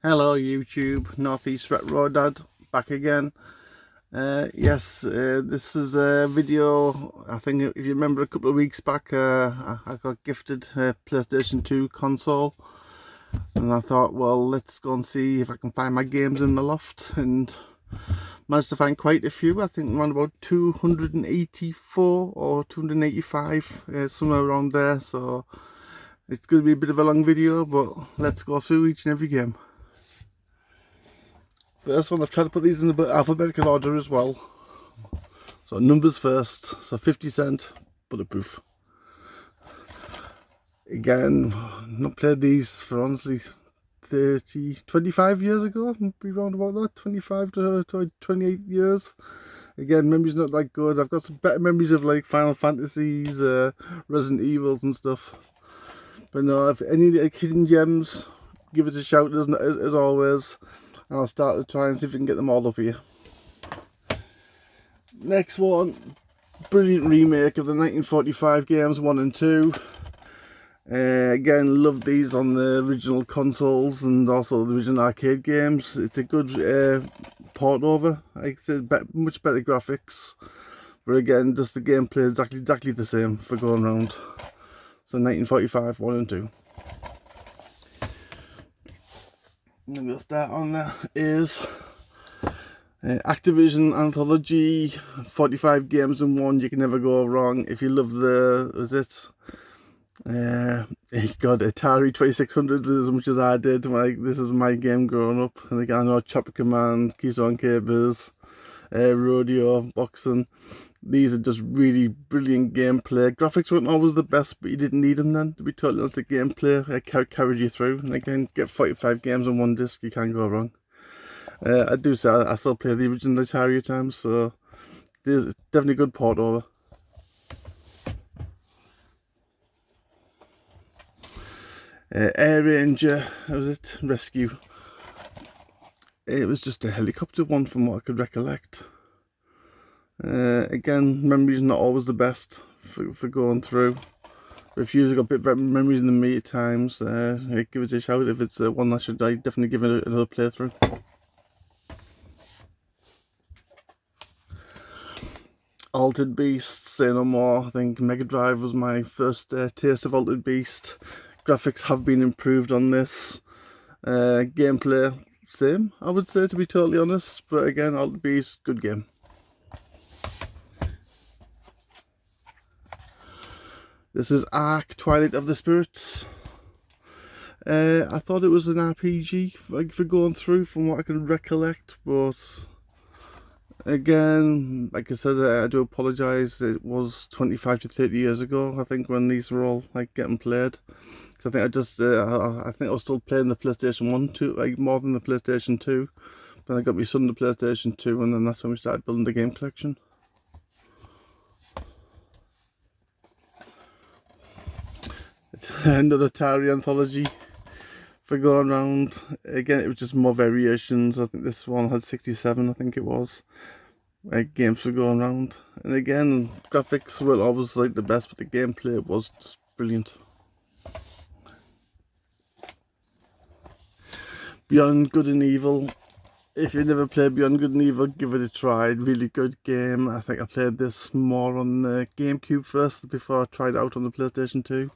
Hello YouTube, Northeast Retro Dad, back again. This is a video. I think if you remember a couple of weeks back, I got gifted a PlayStation 2 console, and I thought, well, let's go and see if I can find my games in the loft, and managed to find quite a few. I think around about 284 or 285, somewhere around there. So it's going to be a bit of a long video, but let's go through each and every game. First one, I've tried to put these in a alphabetical order as well. So numbers first, so 50 Cent, Bulletproof. Again, not played these for honestly 25 years ago, maybe around about that, 25 to 28 years. Again, memory's not that good. I've got some better memories of like Final Fantasies, Resident Evils and stuff. But no, if any hidden gems, give us a shout as always. I'll start to try and see if we can get them all up here. Next one, brilliant remake of the 1945 games 1 and 2. Again, love these on the original consoles and also the original arcade games. It's a good port over. Like I said, much better graphics. But again, just the gameplay is exactly the same for going around. So 1945 1 and 2. And we'll start on there is Activision Anthology, 45 games in one. You can never go wrong. If you love God, Atari 2600 as much as I did. This is my game growing up. And again, I know Chopper Command, Keystone Capers, Rodeo, Boxing. These are just really brilliant gameplay. Graphics weren't always the best, but you didn't need them then. To be totally honest, the gameplay carried you through. And again, get 45 games on one disc, you can't go wrong. I do say I still play the original Atari at times, so there's definitely a good port over. Air Ranger, how was it? Rescue. It was just a helicopter one from what I could recollect. Again, memory's not always the best for going through. But if you've got a bit better memories than me at times, give us a shout if it's one I should definitely give it another playthrough. Altered Beast, say no more. I think Mega Drive was my first taste of Altered Beast. Graphics have been improved on this. Gameplay, same, I would say, to be totally honest. But again, Altered Beast, good game. This is Ark, Twilight of the Spirits. I thought it was an RPG for going through from what I can recollect, but again, like I said, I do apologise. It was 25 to 30 years ago, I think, when these were all getting played. I think I think I was still playing the PlayStation 1 too, more than the PlayStation 2. But I got my son the PlayStation 2, and then that's when we started building the game collection. Another Atari Anthology for going around. Again, it was just more variations. I think this one had 67, I think it was. Games for going around. And again, graphics weren't always the best, but the gameplay was just brilliant. Beyond Good and Evil. If you've never played Beyond Good and Evil, give it a try. Really good game. I think I played this more on the GameCube first before I tried it out on the PlayStation 2.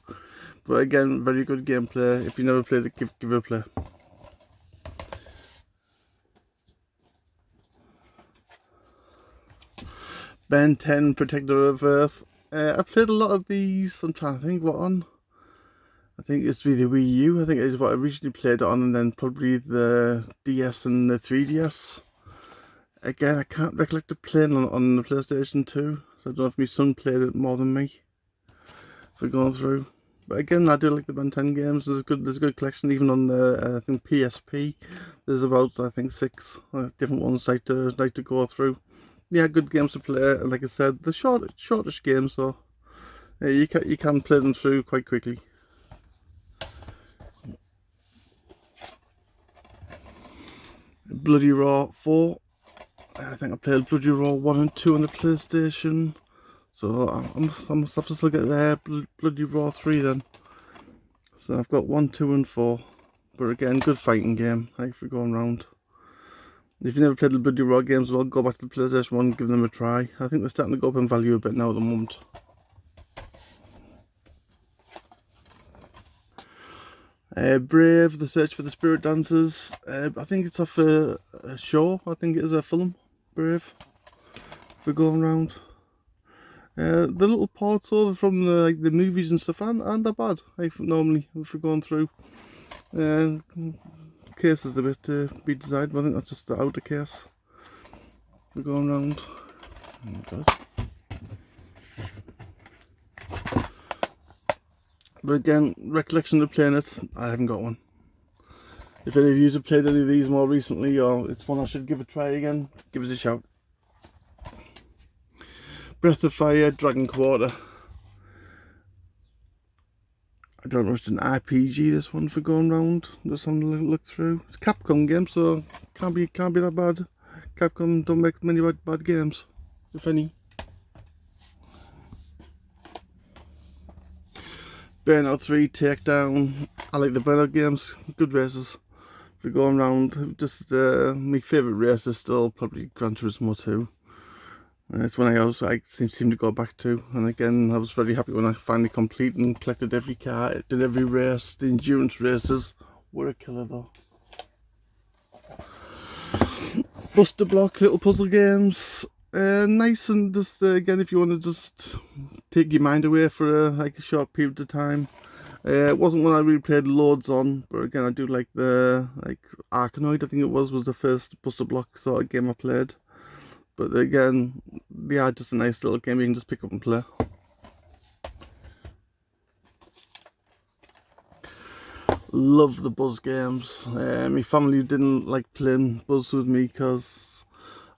But again, very good gameplay. If you never played it, give it a play. Ben 10, Protector of Earth. I played a lot of these. I'm trying to think what on. I think it's the Wii U. I think it is what I originally played it on, and then probably the DS and the 3DS. Again, I can't recollect it playing on the PlayStation 2, so I don't know if my son played it more than me for going through. But again, I do like the Ben 10 games. There's a good collection even on the I think PSP. There's about I think 6 different ones like to go through. Yeah, good games to play. And like I said, the shortish games, so you can play them through quite quickly. Bloody Raw 4. I think I played Bloody Raw 1 and 2 on the PlayStation. So I must have to still get there. Bloody Raw 3 then. So I've got 1, 2 and 4. But again, good fighting game, like for going round. If you've never played the Bloody Raw games, well, go back to the PlayStation 1 and give them a try. I think they're starting to go up in value a bit now at the moment. Brave, The Search for the Spirit Dancers. I think it's off a show. I think it is a film, Brave, if we're going round. The little parts over from the movies and stuff aren't that bad, like normally, if we're going through. Case is a bit to be desired, but I think that's just the outer case. We're going round. Oh God. But again, recollection of playing it, I haven't got one. If any of you have played any of these more recently, or it's one I should give a try again, give us a shout. Breath of Fire, Dragon Quarter. I don't know if it's an RPG, this one, for going round. Just having a look through. It's a Capcom game, so can't be that bad. Capcom don't make many bad games, if any. Burnout 3, Takedown. I like the Burnout games, good races. If we're going round, just my favourite race is still probably Gran Turismo 2. It's one I seem to go back to, and again I was very happy when I finally completed and collected every car, did every race. The endurance races were a killer though. Buster Block, little puzzle games, nice, and just again if you want to just take your mind away for a short period of time. It wasn't one I really played loads on, but again I do like the Arkanoid, I think it was the first Buster Block sort of game I played. But again, they are just a nice little game you can just pick up and play. Love the Buzz games. My family didn't like playing Buzz with me because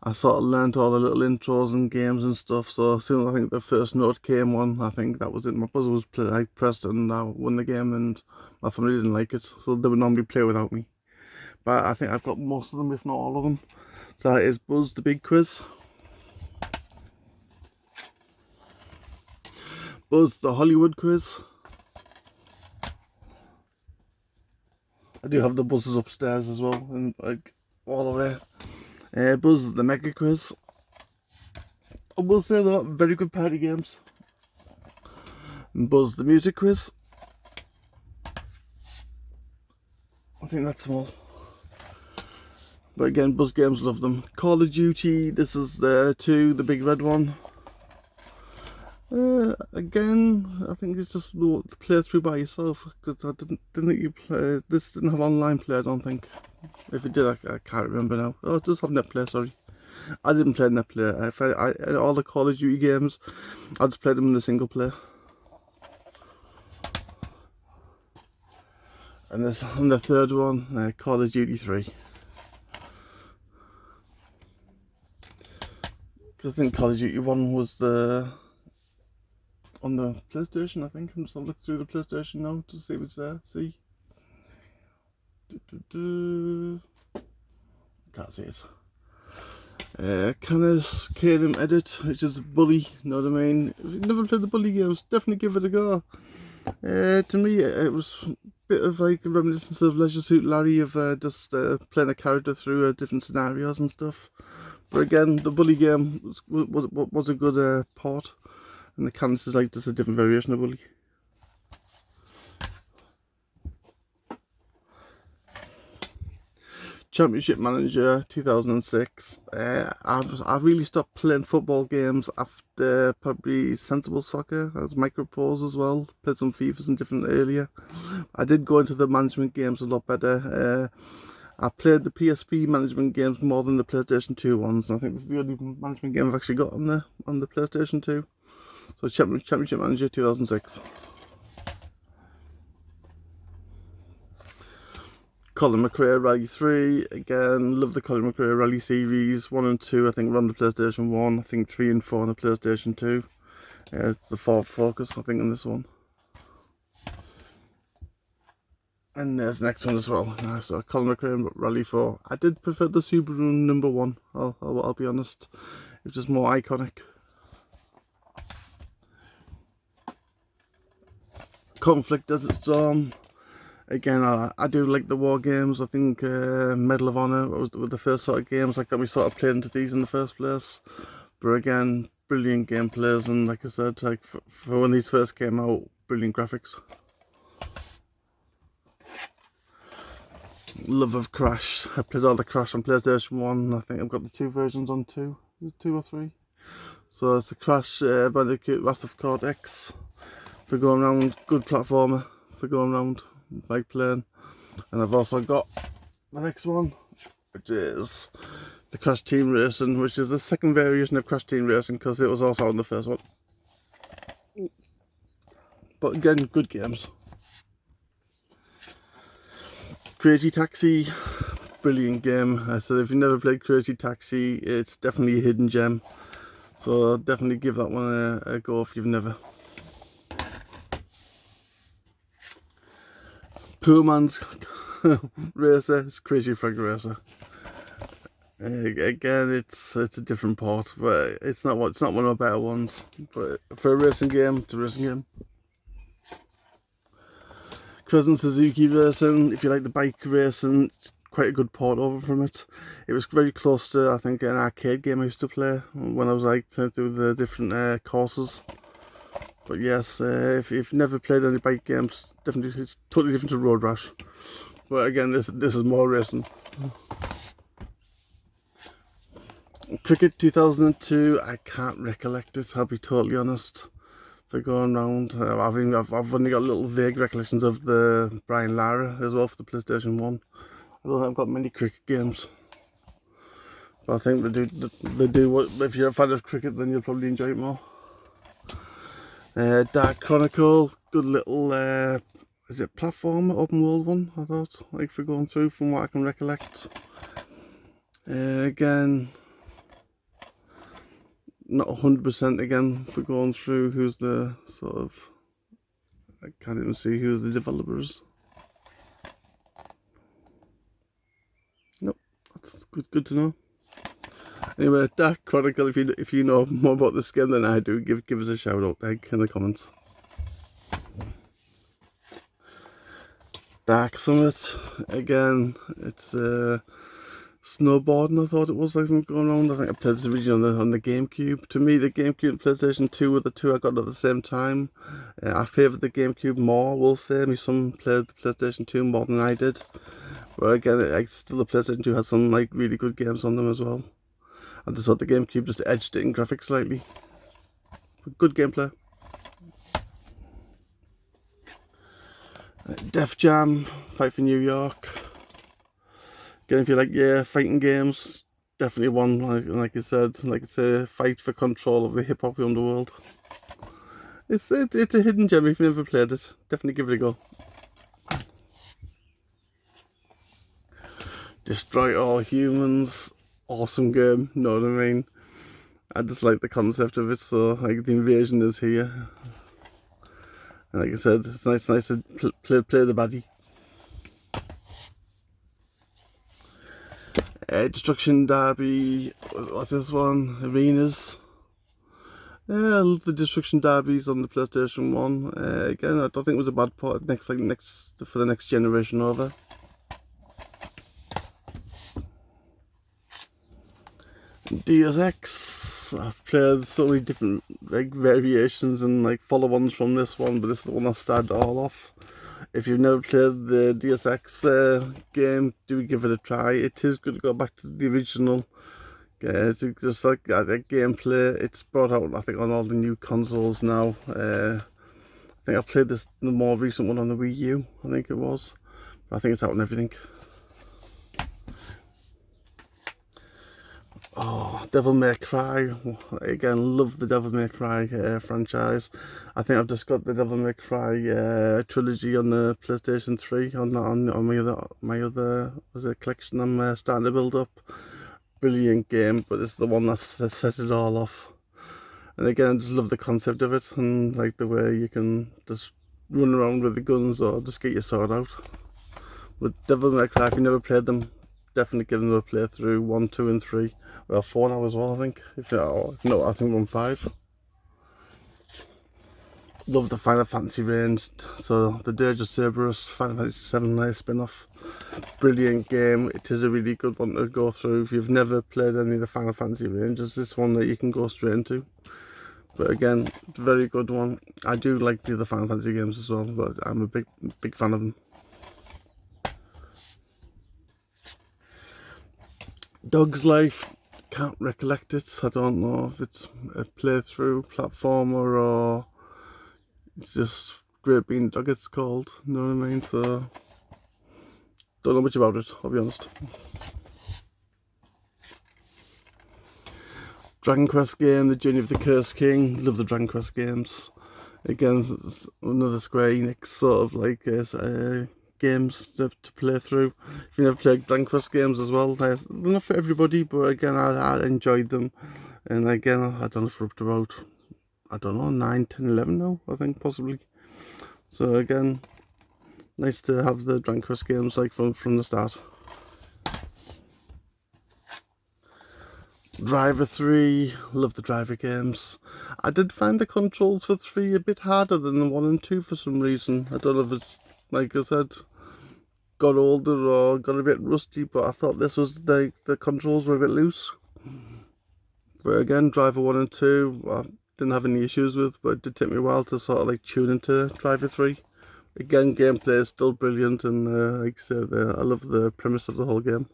I sort of learned all the little intros and games and stuff. So as soon as I think the first note came on, I think that was it. My buzzer was played, I pressed it and I won the game, and my family didn't like it, so they would normally play without me. But I think I've got most of them, if not all of them. So that is Buzz the Big Quiz. Buzz the Hollywood Quiz. I do have the buzzers upstairs as well, and all the way. Buzz the Mega Quiz. I will say they're very good party games. And Buzz the Music Quiz. I think that's small. But again, Buzz games, love them. Call of Duty, this is the 2, the big red one. Again, I think it's just to play through by yourself, because I didn't think you play. This didn't have online play, I don't think. If it did, I can't remember now. Oh, it does have net play, sorry. I didn't play net play. All the Call of Duty games, I just played them in the single player. And this on the third one, Call of Duty 3. Because I think Call of Duty 1 was on the PlayStation, I think. I'm just looking through the PlayStation now to see if it's there. See? Can't see it. Canis Kingdom Edit, which is Bully, you know what I mean? If you've never played the Bully games, definitely give it a go. To me, it was a bit of a reminiscence of Leisure Suit Larry, of just playing a character through different scenarios and stuff. But again, the Bully game was a good port, and the Canis is just a different variation of Bully. Championship Manager 2006. I've really stopped playing football games after probably Sensible Soccer. I was Micropros as well. Played some FIFAs and different earlier. I did go into the management games a lot better. I played the PSP management games more than the PlayStation 2 ones. I think this is the only management game I've actually got on the PlayStation 2. So Championship Manager 2006. Colin McRae Rally 3, again, love the Colin McRae Rally series. 1 and 2 I think were on the PlayStation 1, I think 3 and 4 on the PlayStation 2. It's the Ford Focus I think in this one. And there's the next one as well. So Colin McRae Rally 4. I did prefer the Subaru number 1, I'll be honest. It was just more iconic. Conflict Desert Storm. Again, I do like the war games. I think Medal of Honor were the first sort of games that got me sort of playing into these in the first place. But again, brilliant gameplays, and like I said, like for when these first came out, brilliant graphics. Love of Crash. I played all the Crash on PlayStation 1. I think I've got the 2 versions on 2. 2 or 3. So it's the Crash Bandicoot Wrath of Cortex for going around, good platformer for going around, bike playing. And I've also got the next one, which is the Crash Team Racing, which is the second variation of Crash Team Racing because it was also on the first one. But again, good games. Crazy Taxi, brilliant game. I said if you've never played Crazy Taxi, it's definitely a hidden gem. So I'll definitely give that one a go if you've never. Poor Man's Racer, it's Crazy Frog Racer. Again, it's a different port, but it's not one of the better ones. But for a racing game, it's a racing game. Crescent Suzuki Racing, if you like the bike racing, it's quite a good port over from it. It was very close to, I think, an arcade game I used to play when I was like playing through the different courses. But yes, if you've never played any bike games, definitely it's totally different to Road Rash. But again, this is more racing. Cricket 2002, I can't recollect it, I'll be totally honest. For going round, I've only got little vague recollections of the Brian Lara as well for the PlayStation 1. I don't think I've got many cricket games. But I think they do what, if you're a fan of cricket, then you'll probably enjoy it more. Dark Chronicle, good little, is it platform, open world one, I thought, like for going through from what I can recollect. Again, not 100% again for going through who's the sort of, I can't even see who the developers. Nope, that's good to know. Anyway, Dark Chronicle, if you know more about this game than I do, give us a shout out, Egg, in the comments. Dark Summit, again, it's snowboarding, I thought it was, like going around. I think I played this originally on the GameCube. To me, the GameCube and PlayStation 2 were the two I got at the same time. I favoured the GameCube more, I will say. My son played the PlayStation 2 more than I did. But again, still the PlayStation 2 had some like really good games on them as well. I just thought the GameCube just edged it in graphics slightly. But good gameplay. Def Jam, Fight for New York. Again, if you like, fighting games, definitely one, like I said, like I say, fight for control of the hip-hop underworld. It's a hidden gem if you've never played it. Definitely give it a go. Destroy All Humans, awesome game, know what I mean? I just like the concept of it, so like the invasion is here. And like I said, it's nice to play the baddie. Destruction Derby, what's this one? Arenas. Yeah, I love the Destruction Derbies on the PlayStation 1. Again, I don't think it was a bad port for the next generation over. Deus Ex, I've played so many different like variations and like follow-ons from this one, but this is the one that started it all off. If you've never played the Deus Ex game, do give it a try. It is good to go back to the original. It's just like that gameplay. It's brought out, I think, on all the new consoles now. I think I played the more recent one on the Wii U, I think it was. But I think it's out on everything. Oh, Devil May Cry. Again, love the Devil May Cry franchise. I think I've just got the Devil May Cry trilogy on the PlayStation 3 on my other collection I'm starting to build up. Brilliant game, but this is the one that set it all off. And again, I just love the concept of it and like the way you can just run around with the guns or just get your sword out. But Devil May Cry, if you never played them, definitely give them a playthrough. 1, 2 and 3. Well, 4 now as well, I think. If no, I think 1, 5. Love the Final Fantasy range. So the Dirge of Cerberus, Final Fantasy VII spin-off. Brilliant game. It is a really good one to go through. If you've never played any of the Final Fantasy ranges, this one that you can go straight into. But again, very good one. I do like the other Final Fantasy games as well, but I'm a big fan of them. Dog's Life, can't recollect it. I don't know if it's a playthrough platformer or it's just Great Bean Dog it's called, you know what I mean? So, don't know much about it, I'll be honest. Dragon Quest game, The Journey of the Cursed King. Love the Dragon Quest games. Again, it's another Square Enix sort of like games to play through. If you never played Dragon Quest games as well, they're not for everybody, but again, I enjoyed them. And again, I don't know if we're up to about, I don't know, 9, 10, 11 now, I think, possibly. So again, nice to have the Dragon Quest games like from the start. Driver 3, love the Driver games. I did find the controls for 3 a bit harder than the 1 and 2 for some reason. I don't know if it's, like I said, got older or got a bit rusty, but I thought this was, the controls were a bit loose. But again, Driver 1 and 2, I didn't have any issues with, but it did take me a while to sort of like tune into Driver 3. Again, gameplay is still brilliant, and like I said, I love the premise of the whole game.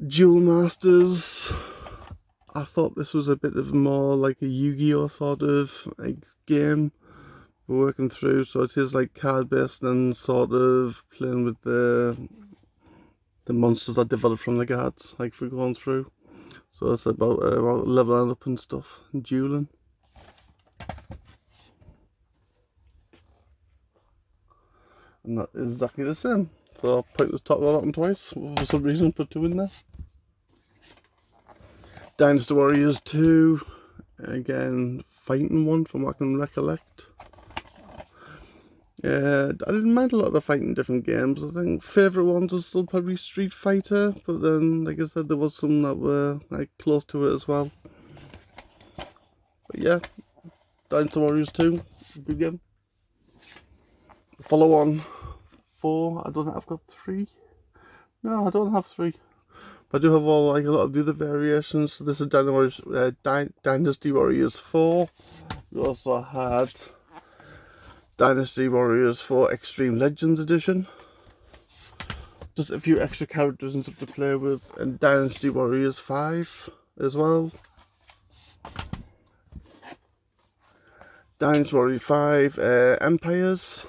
Duel Masters, I thought this was a bit of more like a Yu-Gi-Oh sort of like game we're working through. So it is like card based and sort of playing with the monsters that develop from the cards, like we're going through. So it's about leveling up and stuff and dueling. And that is exactly the same. So I'll put the top of that one twice. For some reason, put 2 in there. Dynasty Warriors 2. Again, fighting one from what I can recollect. I didn't mind a lot of the fighting different games. I think favourite ones was still probably Street Fighter, but then, like I said, there was some that were like close to it as well. But yeah, Dynasty Warriors 2, good game. Follow on 4, I don't think I've got 3. No, I don't have 3. But I do have all like a lot of the other variations. So this is Dynasty Warriors 4. We also had Dynasty Warriors 4 Extreme Legends Edition. Just a few extra characters and stuff to play with. And Dynasty Warriors 5 as well. Dynasty Warriors 5 Empires.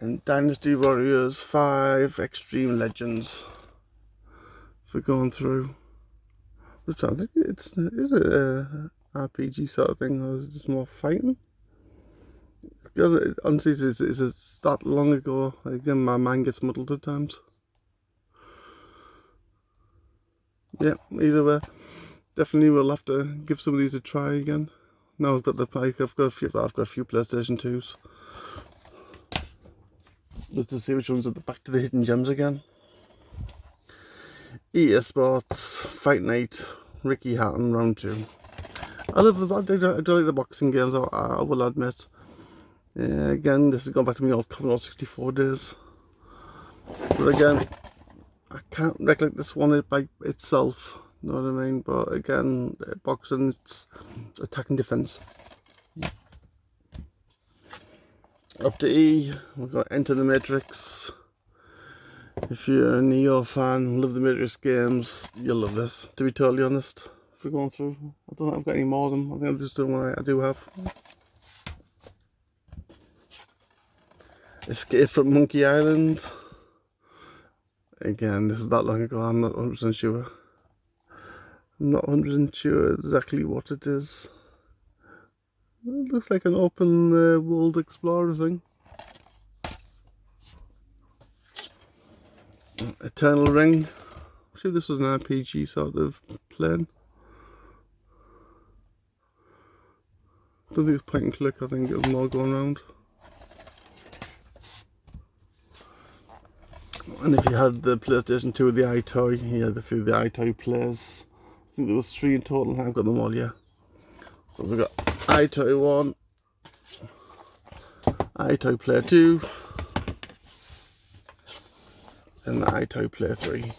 And Dynasty Warriors 5 Extreme Legends. For going through. I'm trying to think, is it a RPG sort of thing, or is it just more fighting? Honestly, it's that long ago. Again, my mind gets muddled at times. Yeah, either way, definitely we'll have to give some of these a try again. Now I've got the Pike. I've got a few PlayStation 2s. Let's just see which ones are back to the hidden gems again. EA Sports Fight Night Ricky Hatton Round 2. I love I do like the boxing games, I will admit. Again, this has gone back to me old Commodore 64 days. But again, I can't recollect this one by itself, you know what I mean? But again, boxing, it's attack and defense. Up to E, we've got Enter the Matrix. If you're a Neo fan, love the Matrix games, you'll love this, to be totally honest. If we're going through, I don't think I've got any more of them. I think I'm just doing what I do have. Escape from Monkey Island. Again, this is that long ago, I'm not 100% sure. I'm not 100% sure exactly what it is. It looks like an open world explorer thing. Eternal Ring. I'm sure this was an RPG sort of plane. I don't think it's point and click, I think it was more going around. And if you had the PlayStation 2 with the iToy, you had a few of the iToy players. I think there was 3 in total, I've got them all, yeah. So we've got iToy 1, iToy Player 2, and the iToy Player 3.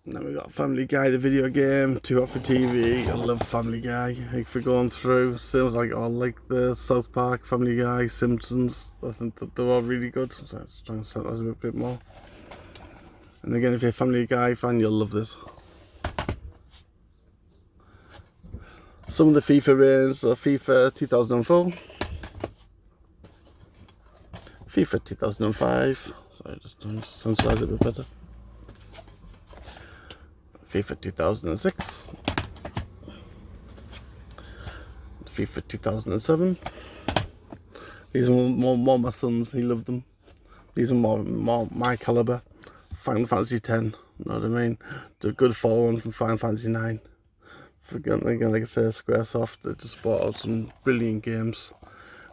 And then we got Family Guy, the video game, 2 Hot for TV. I love Family Guy. Like for going through, seems like all like the South Park, Family Guy, Simpsons. I think that they're all really good. So let's try and summarise a bit more. And again, if you're a Family Guy fan, you'll love this. Some of the FIFA range are FIFA 2004, FIFA 2005. Sorry, just to sensualise it a bit better. FIFA 2006, FIFA 2007. These are more my sons, he loved them. These are more my calibre. Final Fantasy X, you know what I mean? It's a good follow-on from Final Fantasy 9. Again, like I say, Squaresoft, they just brought out some brilliant games.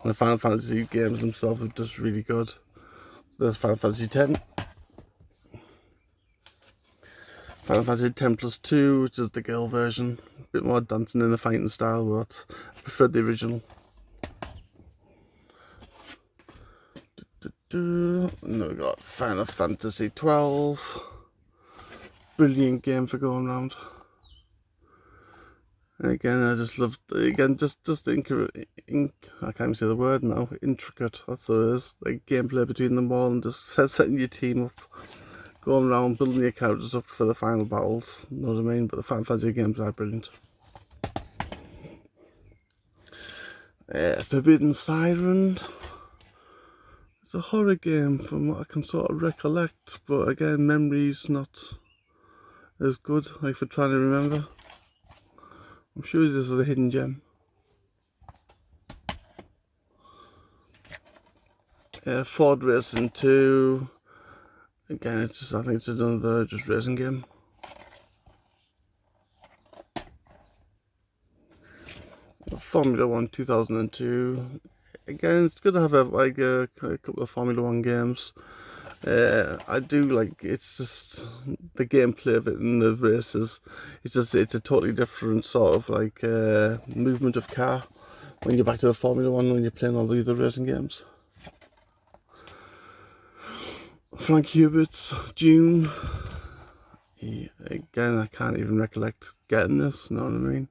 And the Final Fantasy games themselves are just really good. So there's Final Fantasy X. Final Fantasy X Plus 2, which is the girl version. A bit more dancing in the fighting style, but I preferred the original. And then we got Final Fantasy 12. Brilliant game for going around. And again, I just loved, again, just I can't even say the word now, intricate, that's what it is. Like gameplay between them all and just setting your team up. Going around, building your characters up for the final battles, you know what I mean? But the Final Fantasy games are brilliant. Forbidden Siren. It's a horror game from what I can sort of recollect, but again, memory's not as good, like for trying to remember. I'm sure this is a hidden gem. Ford Racing 2. Again, it's just, I think it's another just racing game. Formula 1 2002. Again, it's good to have a couple of Formula 1 games. I do like, it's just the gameplay of it in the races. It's a totally different sort of like movement of car when you're back to the Formula 1 when you're playing all the other racing games. Frank Hubert's Dune. Again, I can't even recollect getting this, you know what I mean?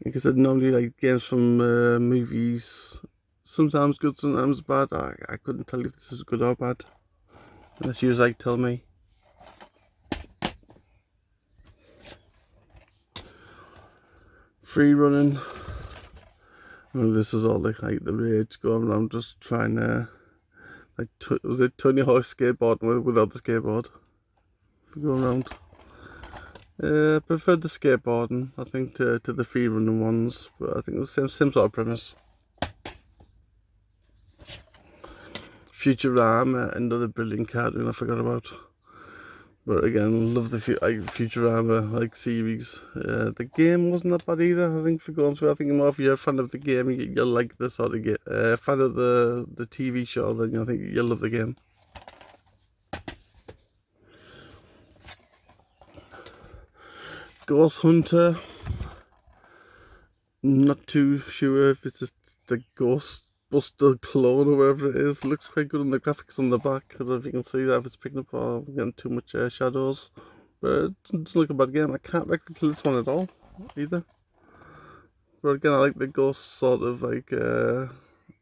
Because I normally like games from movies, sometimes good, sometimes bad. I couldn't tell you if this is good or bad, unless you like tell me. Free running. This is all like the rage going around just trying to, like, was it Tony Hawk skateboarding without the skateboard? Go around. I preferred the skateboarding, I think, to the free running ones, but I think it was the same sort of premise. Futurama, another brilliant cartoon I forgot about. But again, love the Futurama series. The game wasn't that bad either, I think, for going through. I think more if you're a fan of the game, you'll like the sort of game. Fan of the TV show, then I think you'll love the game. Ghost Hunter. Not too sure if it's just the Ghostbuster clone or whatever it is. It looks quite good on the graphics on the back. I don't know if you can see that, if it's picking up or getting too much shadows. But it doesn't look a bad game. I can't recommend this one at all either. But again, I like the ghost sort of like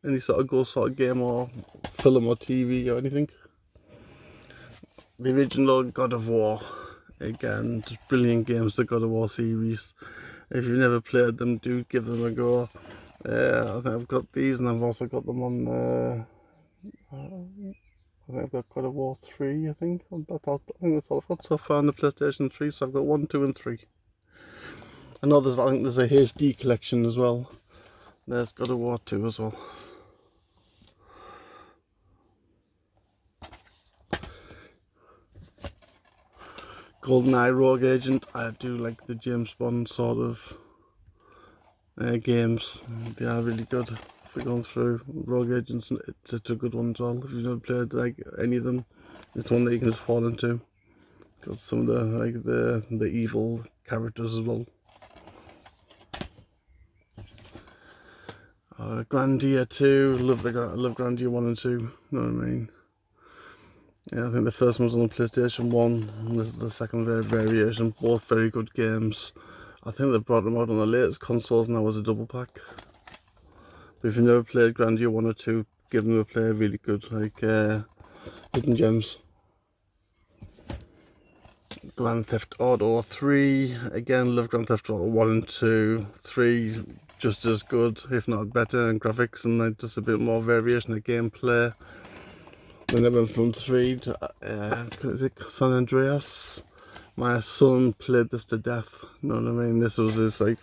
any sort of ghost sort of game or film or TV or anything. The original God of War. Again, just brilliant games, the God of War series. If you've never played them, do give them a go. I think I've got these, and I've also got them on. I think I've got God of War 3. I think that's all I've got so far on the PlayStation 3. So I've got 1, 2, and 3. I know I think there's a HD collection as well. There's God of War 2 as well. GoldenEye Rogue Agent. I do like the James Bond sort of games. They are really good. for going through. Rogue Agents, it's a good one as well. If you've never played like any of them, it's one that you can just fall into. Got some of the like the evil characters as well. Grandia 2, love Grandia 1 and 2, you know what I mean? Yeah, I think the first one was on the PlayStation 1, and this is the second variation, both very good games. I think they've brought them out on the latest consoles now as a double pack. But if you've never played Grandia 1 or 2, give them a play, really good, like hidden gems. Grand Theft Auto 3, again love Grand Theft Auto 1 and 2, 3 just as good, if not better in graphics and like just a bit more variation of gameplay. Then I went from 3 to is it San Andreas? My son played this to death, you know what I mean? This was his like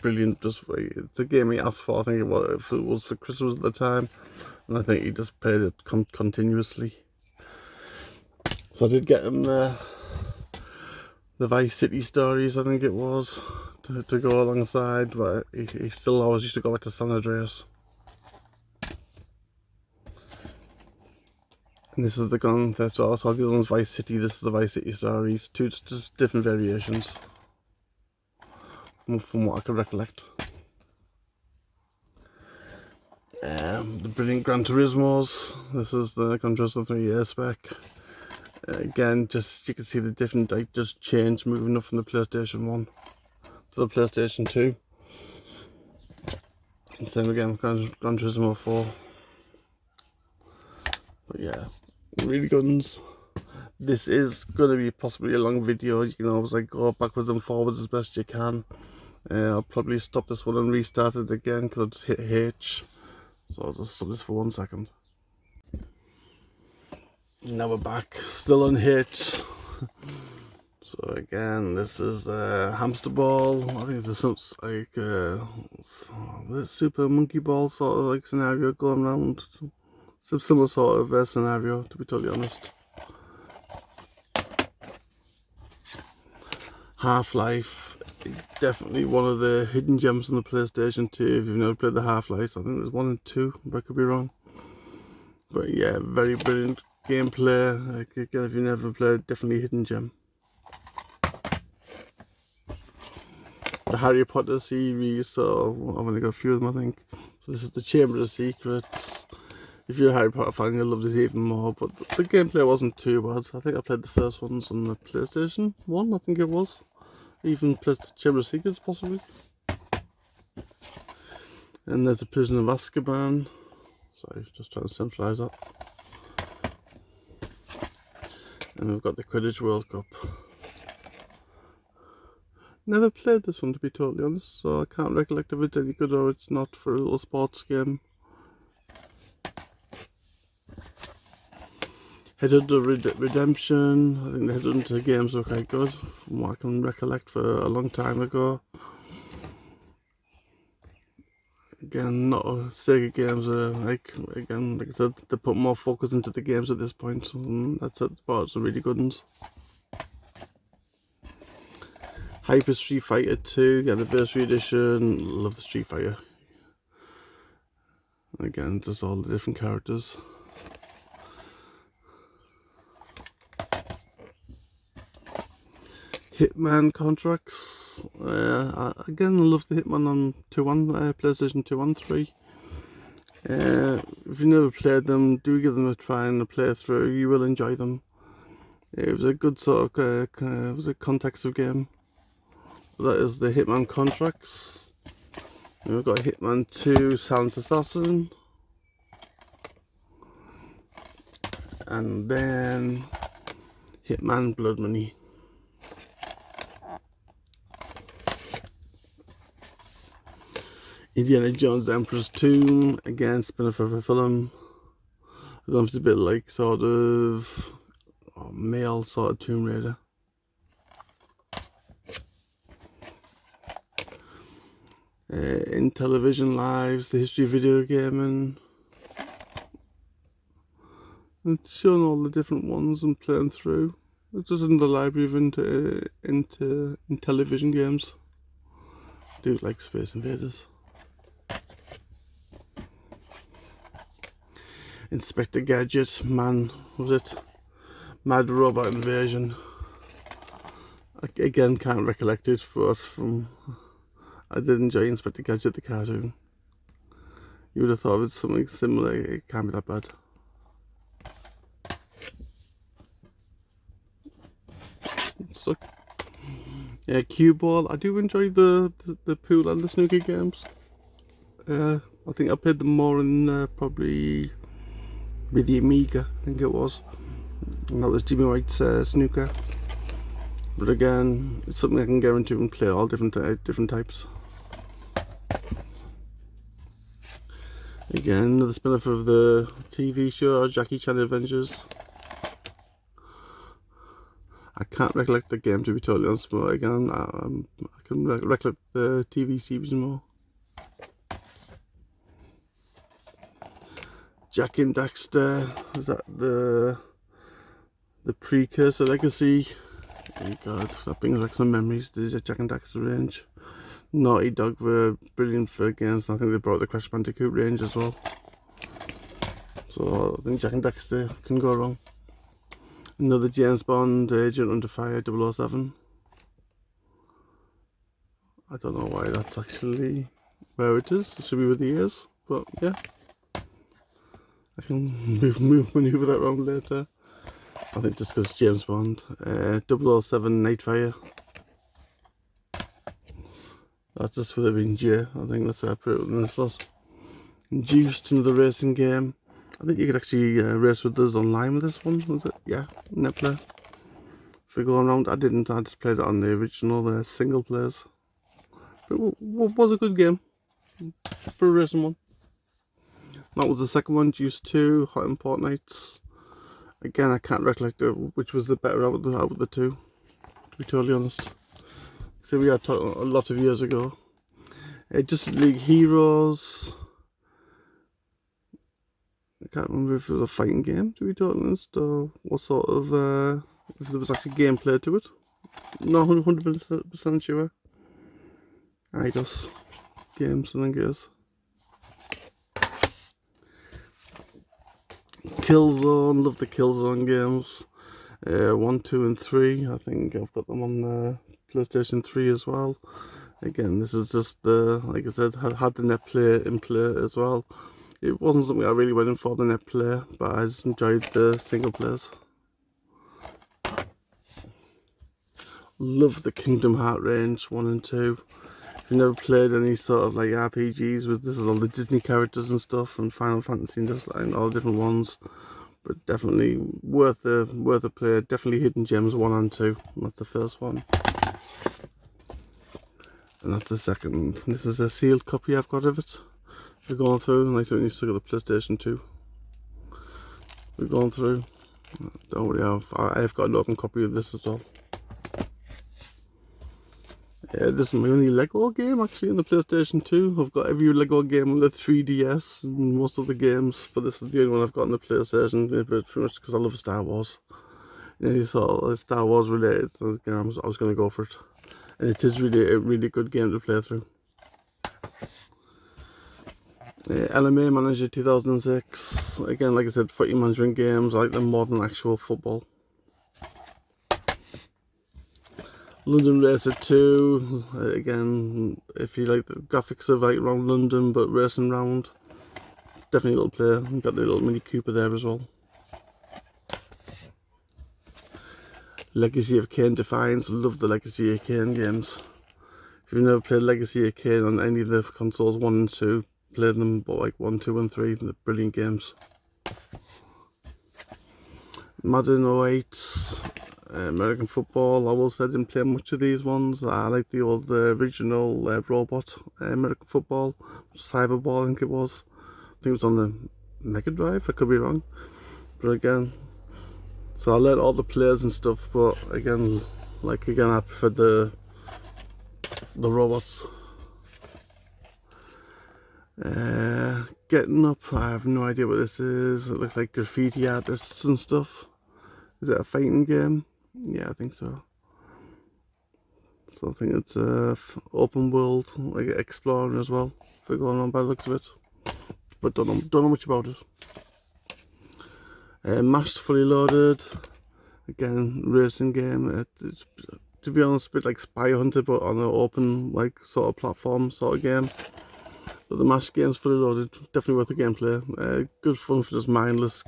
brilliant, just it's a game he asked for. I think it was for Christmas at the time, and I think he just played it continuously. So I did get him the Vice City stories, I think it was, to go alongside, but he still always used to go back to San Andreas. And this is the Grand Theft Auto, so the other one's Vice City, this is the Vice City stories, two just different variations from what I can recollect. The brilliant Gran Turismos, this is the Gran Turismo 3 years spec. Again, just you can see the different like just change moving up from the PlayStation 1 to the PlayStation 2. And same again with Gran Turismo 4. But yeah, really good ones. This is going to be possibly a long video. You can always like go backwards and forwards as best you can. I'll probably stop this one and restart it again because I just hit H. So I'll just stop this for 1 second. Now we're back, still on H. So again, this is the hamster ball. I think it's some like Super Monkey Ball sort of like scenario going around. Some similar sort of scenario, to be totally honest. Half-Life, definitely one of the hidden gems on the PlayStation 2. If you've never played the Half-Life, I think there's 1 and 2, but I could be wrong. But yeah, very brilliant gameplay. Like, again, if you've never played, definitely hidden gem. The Harry Potter series, so I've only got a few of them, I think. So this is the Chamber of Secrets. If you're a Harry Potter fan, you'll love this even more, but the gameplay wasn't too bad. I think I played the first ones on the PlayStation 1, I think it was. Even played Chamber of Secrets, possibly. And there's the Prison of Azkaban. Sorry, just trying to centralise that. And we've got the Quidditch World Cup. Never played this one, to be totally honest, so I can't recollect if it's any good or it's not for a little sports game. Headhunter Redemption. I think the Headhunter games were quite good, from what I can recollect for a long time ago. Again, not Sega games are like I said, they put more focus into the games at this point, so that's about some really good ones. Hyper Street Fighter 2, the Anniversary Edition. Love the Street Fighter. Again, just all the different characters. Hitman contracts. Again, I love the Hitman on PlayStation 2 and 3. If you never played them, do give them a try and a playthrough. You will enjoy them. It was a good sort of it was a context of game. That is the Hitman contracts. And we've got Hitman 2 Silent Assassin. And then Hitman Blood Money. Indiana Jones The Emperor's Tomb, again spin-off of a film. I don't know if it's a bit like sort of male sort of Tomb Raider. In Television Lives, the history of video gaming. It's showing all the different ones and playing through. It's just in the library of into television games. I do like Space Invaders. Inspector Gadget, was it Mad Robot Invasion? Again, can't recollect it, but I did enjoy Inspector Gadget the cartoon. You would have thought it's something similar. It can't be that bad. Stuck. Yeah, cue ball. I do enjoy the pool and the snooker games. I think I played them more in probably with the Amiga, I think it was. And that was Jimmy White's snooker. But again, it's something I can get into and play all different types. Again, another spin-off of the TV show Jackie Chan Adventures. I can't recollect the game, to be totally honest, but again, I can recollect the TV series more. Jak and Daxter, is that the precursor Legacy? Oh god, that brings back some memories. The Jak and Daxter range. Naughty Dog were brilliant for games. I think they brought the Crash Bandicoot range as well. So I think Jak and Daxter can go wrong. Another James Bond, Agent Under Fire, 007. I don't know why that's actually where it is. It should be with the ears, but yeah. I can maneuver that around later. I think just because James Bond. 007 Nightfire. That's just for the being J. I think that's how I put it in this lot. Induced, another racing game. I think you could actually race with us online with this one, was it? Yeah, Netplay. If we go around, I didn't, I just played it on the original single players. But it was a good game for a racing one. That was the second one, Juice 2, Hot Import Nights. Again, I can't recollect which was the better out of the two, to be totally honest. So we had a lot of years ago. Justice League Heroes. I can't remember if it was a fighting game, to be totally honest, or what sort of, if there was actually gameplay to it. Not 100% sure. Eidos games, I think it is. Killzone, love the Killzone games. 1, 2 and 3, I think I've got them on PlayStation 3 as well. Again, this is just like I said, had the net play in play as well. It wasn't something I really went in for, the net play, but I just enjoyed the single players. Love the Kingdom Hearts range 1 and 2. If you've never played any sort of like RPGs with, this is all the Disney characters and stuff, and Final Fantasy and just like all the different ones. But definitely worth a play. Definitely Hidden Gems 1 and 2. That's the first one. And that's the second. This is a sealed copy I've got of it. We're going through, and I think you still got the PlayStation 2. We're going through. Don't worry, I've got an open copy of this as well. Yeah, this is my only Lego game actually on the PlayStation 2. I've got every Lego game on the 3DS and most of the games, but this is the only one I've got on the PlayStation. Pretty much because I love Star Wars. Any sort of Star Wars related, so again, I was going to go for it. And it is really a really good game to play through. LMA Manager 2006. Again, like I said, footy management games. I like them more than actual football. London Racer 2, again, if you like the graphics of like around London but racing around, definitely a little player. You've got the little Mini Cooper there as well. Legacy of Kain Defiance, love the Legacy of Kain games. If you've never played Legacy of Kain on any of the consoles 1 and 2, play them, but like 1, 2 and 3, they're brilliant games. Madden 08. American football, I will say I didn't play much of these ones. I like the old original robot American football, Cyberball I think it was. I think it was on the Mega Drive, I could be wrong. But again, so I learned all the players and stuff, but again, I prefer the robots. Getting Up, I have no idea what this is. It looks like graffiti artists and stuff. Is it a fighting game? Yeah, I think so. So I think it's open world, like exploring as well, if we're going on by the looks of it. But don't know much about it. Mashed Fully Loaded, again racing game. It's, to be honest, a bit like Spy Hunter, but on an open like sort of platform sort of game. But the Mashed game's Fully Loaded, definitely worth the gameplay. Good fun for just mindless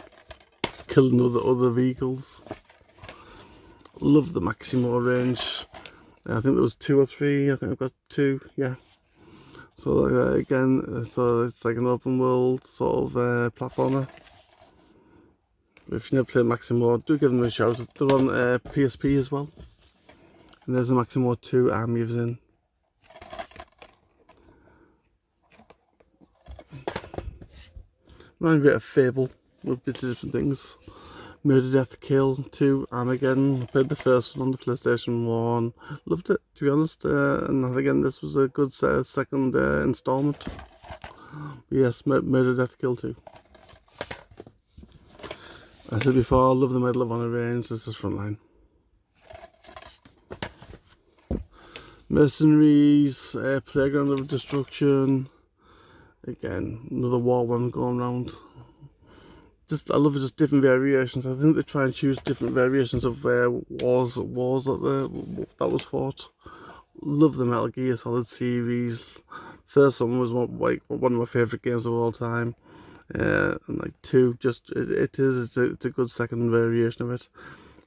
killing other vehicles. Love the Maximo range. I think there was 2 or 3. I think I've got 2. Yeah. So again, so it's like an open world sort of platformer. If you never played Maximo, do give them a shout. They're on PSP as well. And there's a Maximo 2 Army of Zin. Reminds me a bit of Fable with bits of different things. Murder, Death, Kill 2, Armageddon. I played the first one on the PlayStation 1. Loved it, to be honest. And again, this was a good second installment. But yes, Murder, Death, Kill 2. I said before, I love the Medal of Honor range. This is Frontline. Mercenaries, Playground of Destruction. Again, another war one going around. I love just different variations. I think they try and choose different variations of wars that was fought. Love the Metal Gear Solid series. First one was one of my favourite games of all time. And like 2, just it's a good second variation of it.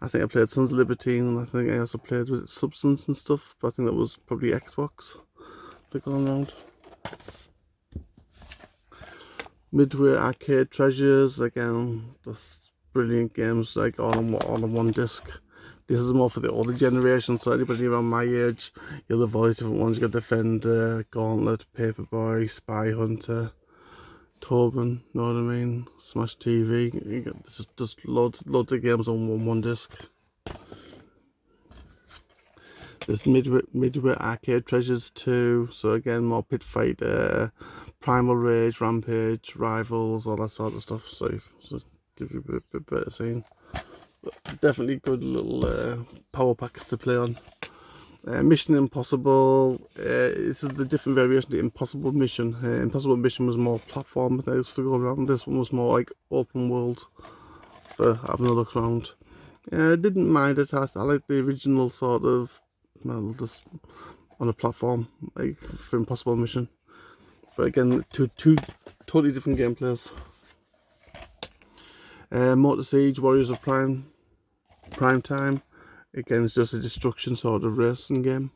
I think I played Sons of Libertine, and I think I also played with Substance and stuff, but I think that was probably Xbox. They're going around. Midway Arcade Treasures, again, just brilliant games, like all on one disc. This is more for the older generation, so anybody around my age, you'll avoid different ones. You got Defender, Gauntlet, Paperboy, Spy Hunter, Tobin, know what I mean? Smash TV. You got just loads of games on one disc. There's Midway Arcade Treasures 2, so again more Pit Fight, Primal Rage, Rampage, Rivals, all that sort of stuff. So give you a bit better scene. But definitely good little power packs to play on. Mission Impossible. This is the different variation of the Impossible Mission. Impossible Mission was more platform things for go around. This one was more like open world for having a look around. I didn't mind it. I like the original sort of, well, just on a platform like for Impossible Mission. But again, two totally different gameplays. Motor Siege, Warriors of Prime Time. Again, it's just a destruction sort of racing game.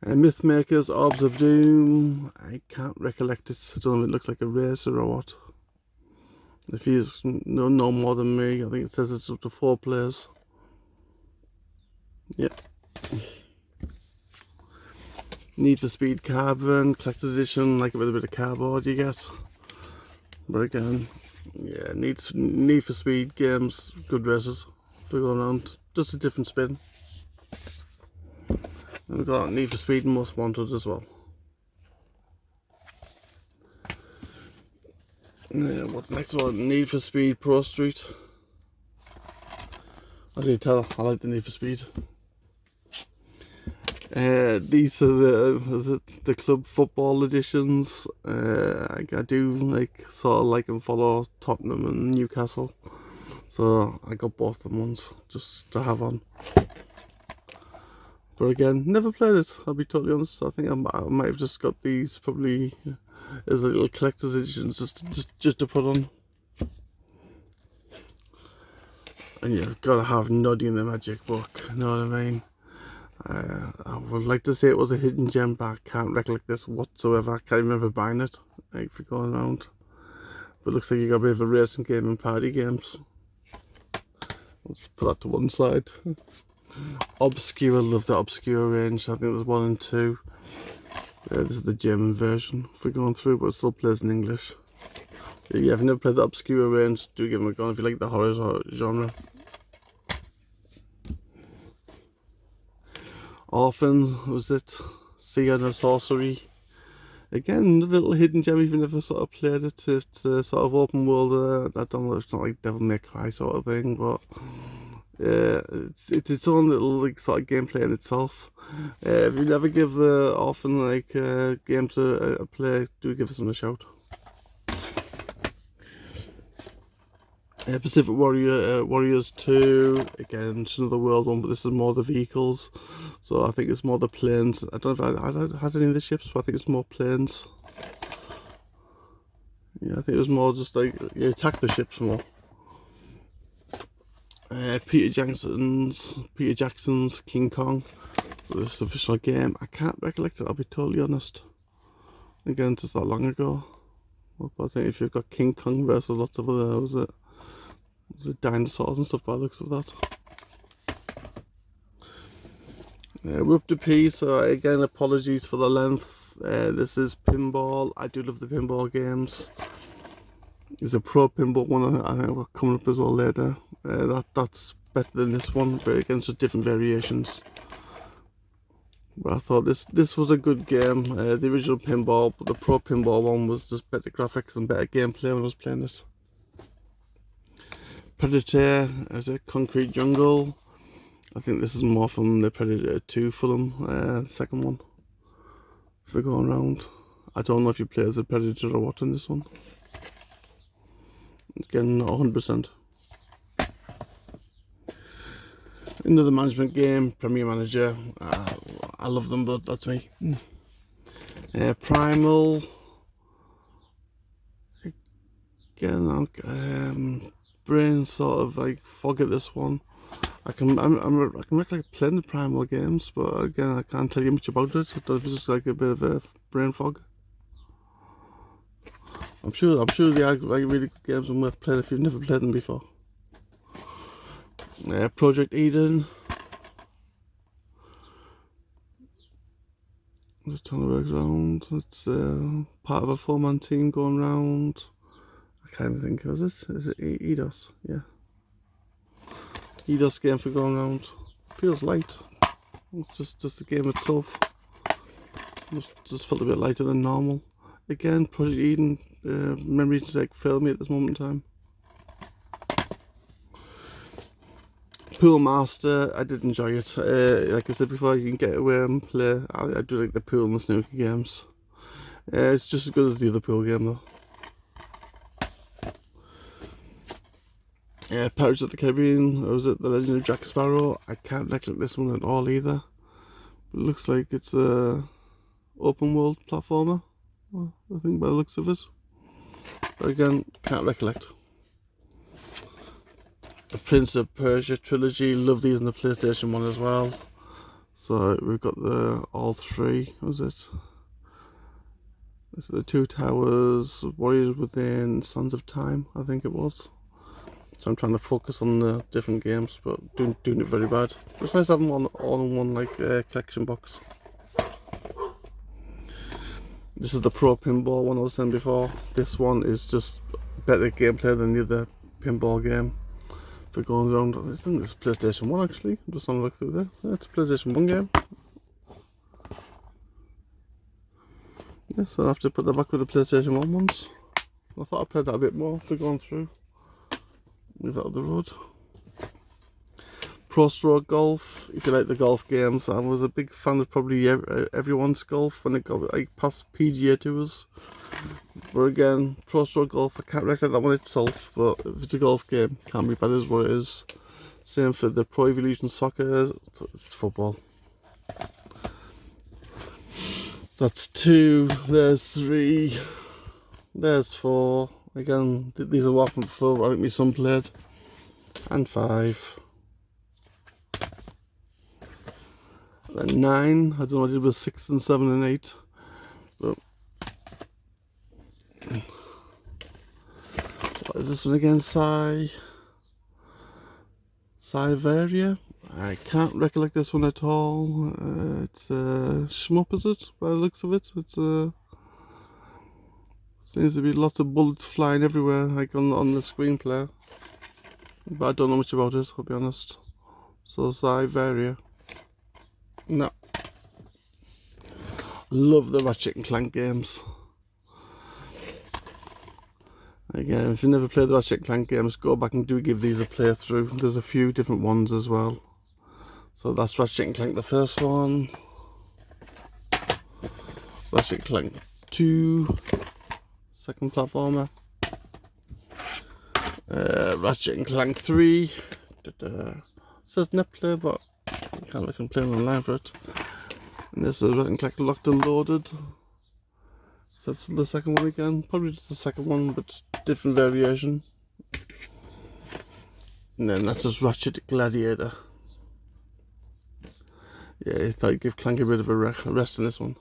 Mythmakers, Orbs of Doom. I can't recollect it. I don't know if it looks like a racer or what. If you know more than me, I think it says it's up to 4 players. Yep. Need for Speed Carbon, Collector's Edition, like a little bit of cardboard you get. But again, yeah, Need for Speed games, good races for going around, just a different spin. And we've got Need for Speed and Most Wanted as well. What's next one? Need for Speed Pro Street. As you tell, I like the Need for Speed. These are the club football editions. I do sort of like and follow Tottenham and Newcastle, so I got both them ones just to have on. But again, never played it. I'll be totally honest. I think I might have just got these probably as a little collector's editions just to put on. And you've got to have Noddy in the Magic Book. You know what I mean? I would like to say it was a hidden gem, but I can't recollect this whatsoever. I can't remember buying it for going around. But it looks like you got a bit of a racing game and party games. Let's put that to one side. Obscure, love the Obscure range. I think there's 1 and 2. This is the German version for going through, but it still plays in English. Yeah, if you never played the Obscure range, do give them a go if you like the horror genre. Orphans, was it? Sea and Sorcery. Again, another little hidden gem if you never sort of played it. It's a sort of open world, I don't know, it's not like Devil May Cry sort of thing, but it's its own little sort of gameplay in itself. If you never give the Orphan games a play, do give them a shout. Pacific Warriors 2, again, it's another world one, but this is more the vehicles. So I think it's more the planes. I don't know if I had any of the ships, but I think it's more planes. Yeah, I think it was more just like you attack the ships more. Peter Jackson's King Kong. So this is the official game. I can't recollect it, I'll be totally honest. Again, just that long ago. But I think if you've got King Kong versus lots of other, was it dinosaurs and stuff by the looks of that. We're up to P, so again, apologies for the length. This is pinball. I do love the pinball games. There's a pro pinball one I think we're coming up as well later. That's better than this one, but again, it's just different variations. But I thought this was a good game. The original pinball, but the pro pinball one was just better graphics and better gameplay when I was playing it. Predator as a concrete jungle. I think this is more from the Predator 2 film, second one. If we're going around, I don't know if you play as a Predator or what in this one. Again, not 100%. Another management game, Premier Manager. I love them, but that's me. Primal. Again, brain sort of like fog at this one. I can recollect playing the Primal games, but again, I can't tell you much about it. It was just like a bit of a brain fog. I'm sure they are like really good games and worth playing if you've never played them before. Project Eden. Just trying to work around. It's part of a 4-man team going around. I can't even think. Was it? Is it Eidos? Yeah. Eidos game for going around. Feels light. It's just the game itself. Just felt a bit lighter than normal. Again, Project Eden. Memories like fail me at this moment in time. Pool Master, I did enjoy it. Like I said before, you can get away and play. I do like the pool and the snooker games. It's just as good as the other pool game though. Pirates of the Caribbean, or was it The Legend of Jack Sparrow? I can't recollect this one at all either. It looks like it's a open world platformer, I think by the looks of it. But again, can't recollect. The Prince of Persia trilogy, love these on the PlayStation 1 as well. So we've got all three, what was it? This is the Two Towers, Warriors Within, Sands of Time, I think it was. So I'm trying to focus on the different games, but doing it very bad. It's nice having one all in one like collection box. This is the Pro Pinball one I was saying before. This one is just better gameplay than the other pinball game. For going around, I think this is PlayStation 1 actually. I'm just having a look through there. Yeah, it's a PlayStation 1 game. Yeah, so I'll have to put that back with the PlayStation 1 ones. I thought I played that a bit more for going through. Move that up the road. Pro Stroke Golf, if you like the golf games. I was a big fan of probably everyone's golf when it got like past PGA tours. But again, Pro Stroke Golf, I can't recollect that one itself, but if it's a golf game, can't be bad as what it is. Same for the Pro Evolution Soccer, it's football. That's 2, there's 3, there's 4. Again, these are often before I think my son played. And 5. Then 9, I don't know what I did with 6 and 7 and 8. But what is this one again? Siberia? I can't recollect this one at all. It's shmup, is it? By the looks of it, it's seems to be lots of bullets flying everywhere, like on the screenplay. But I don't know much about it, I'll be honest. So Siberia. No. Love the Ratchet and Clank games. Again, if you never played the Ratchet and Clank games, go back and do give these a playthrough. There's a few different ones as well. So that's Ratchet and Clank, the first one. Ratchet and Clank 2, second platformer. Ratchet and Clank 3. It says netplay, but I can't complain online for it. And this is Ratchet and Clank Locked and Loaded. So that's the second one again. Probably just the second one, but different variation. And then that's just Ratchet Gladiator. Yeah, I thought I'd give Clank a bit of a rest in this one.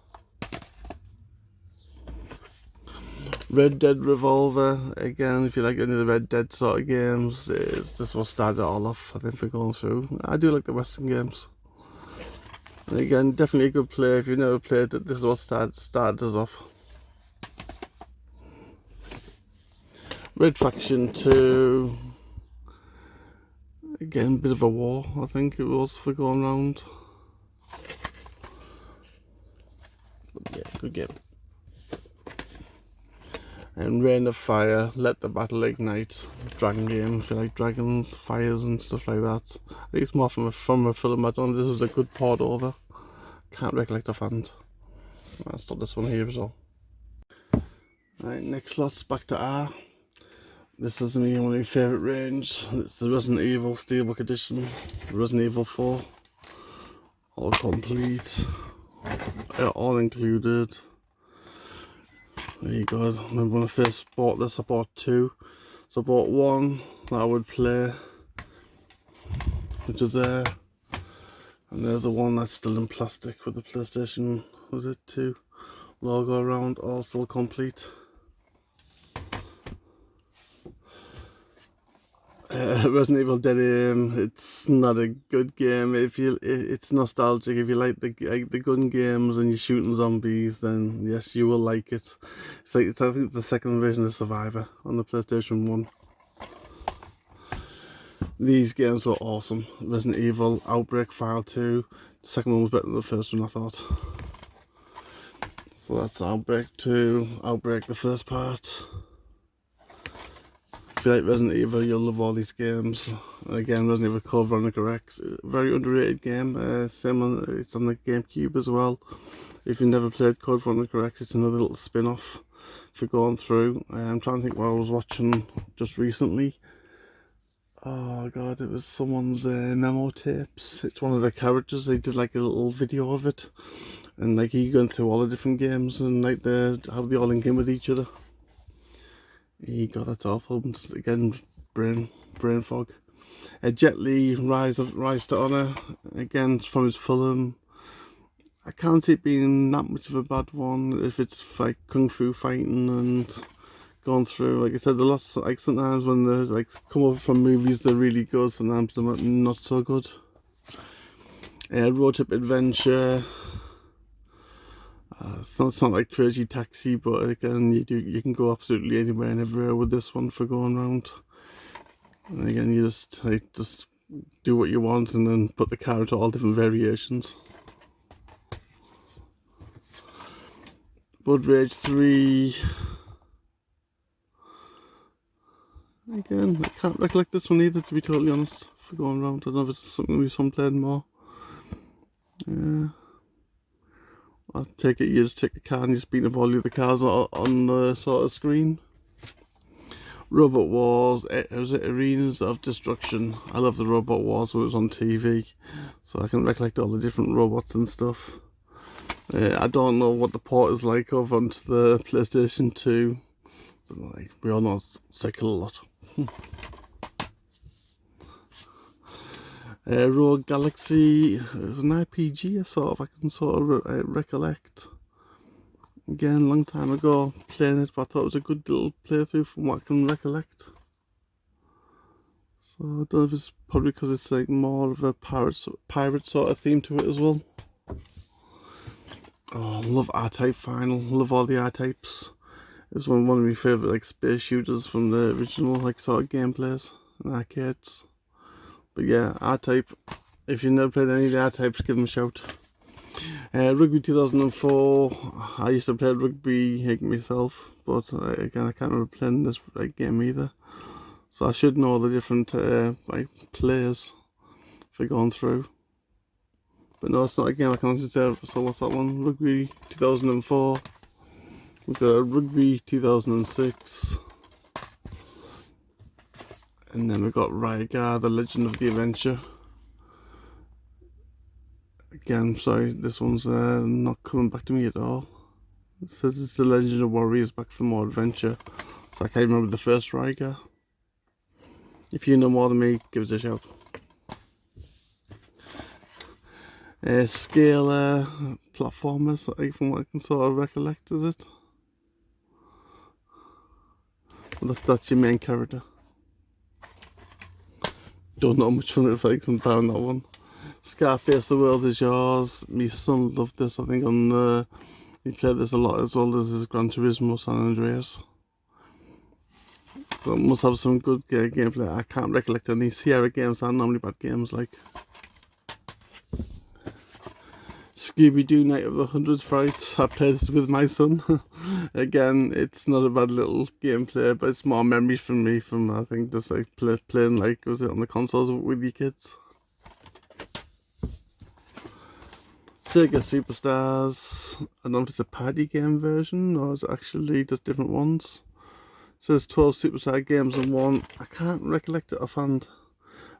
Red Dead Revolver, again, if you like any of the Red Dead sort of games, this will start it all off, I think, for going through. I do like the Western games. And again, definitely a good play. If you've never played it, this is what started us off. Red Faction 2, again, a bit of a war, I think it was, for going round. But yeah, good game. And Reign of Fire, Let the Battle Ignite, dragon game, if you like dragons, fires and stuff like that. I think it's more from a film. I don't know if this was a good port over. Can't recollect offhand. I'll stop this one here as well. Right, next lot's back to R. This is one of my favourite range. It's the Resident Evil Steelbook Edition, Resident Evil 4. All complete, all included. There you go. I remember when I first bought this, I bought two. So I bought one that I would play, which is there. And there's the one that's still in plastic with the PlayStation, was it 2 logo around, all still complete. Resident Evil Dead Aim, it's not a good game. It's nostalgic. If you like the gun games and you're shooting zombies, then yes, you will like it. I think it's the second version of Survivor on the PlayStation 1. These games were awesome. Resident Evil, Outbreak File 2. The second one was better than the first one, I thought. So that's Outbreak 2, Outbreak the first part. If you like Resident Evil, you'll love all these games. And again, Resident Evil Code Veronica X, very underrated game. It's on the GameCube as well. If you've never played Code Veronica X, it's another little spin-off for going through. I'm trying to think what I was watching just recently. Oh god, it was someone's memo tapes. It's one of the characters. They did like a little video of it, and like he going through all the different games and like how they all link in with each other. God, that's awful. Again, brain fog. Jet Li, Rise to Honor. Again, it's from his film. I can't see it being that much of a bad one if it's like kung fu fighting and going through. Like I said, like sometimes when they like come over from movies, they're really good. Sometimes they're not so good. Road Trip Adventure. It's not like Crazy Taxi, but again, you can go absolutely anywhere and everywhere with this one for going around. And again, you just do what you want and then put the car into all different variations. Blood Rage 3. Again, I can't recollect this one either, to be totally honest, for going around. I don't know if it's something we played more. Yeah. I take it you just take the car and you just beat up all the other cars on the sort of screen. Robot Wars, was it Arenas of Destruction? I love the Robot Wars when it was on TV, so I can recollect all the different robots and stuff. I don't know what the port is like over onto the PlayStation 2, but like, we all know it's like a lot. Rogue Galaxy, it was an RPG, I can sort of recollect. Again, long time ago playing it, but I thought it was a good little playthrough from what I can recollect. So I don't know if it's probably because it's like more of a pirate sort of theme to it as well. Oh, I love R-Type Final, love all the R-Types. It was one of my favourite like space shooters from the original like sort of gameplays and arcades. But yeah, R-Type, if you've never played any of the R-Types, give them a shout. Rugby 2004, I used to play rugby myself, but again I can't remember playing this game either. So I should know the different like players for going through. But no, it's not a game I can actually say, so what's that one? Rugby 2004, we've got Rugby 2006. And then we've got Rygar, The Legend of the Adventure. Again, sorry, this one's not coming back to me at all. It says it's The Legend of Warriors back for more adventure. So I can't remember the first Rygar. If you know more than me, give us a shout. Scalar platformers, from what I can sort of recollect, is it? Well, that's your main character. Don't know much from it if I compare that one. Scarface, The World Is Yours. My son loved this, I think, on he played this a lot, as well as his Gran Turismo San Andreas. So it must have some good gameplay. I can't recollect any Sierra games are normally bad games, like Scooby-Doo Night of the 100 Frights. I played this with my son. Again, it's not a bad little gameplay, but it's more memories from me from, I think, just like playing, like, was it on the consoles with your kids? Sega Superstars. I don't know if it's a party game version or is it actually just different ones. So there's 12 Superstar games in one. I can't recollect it offhand,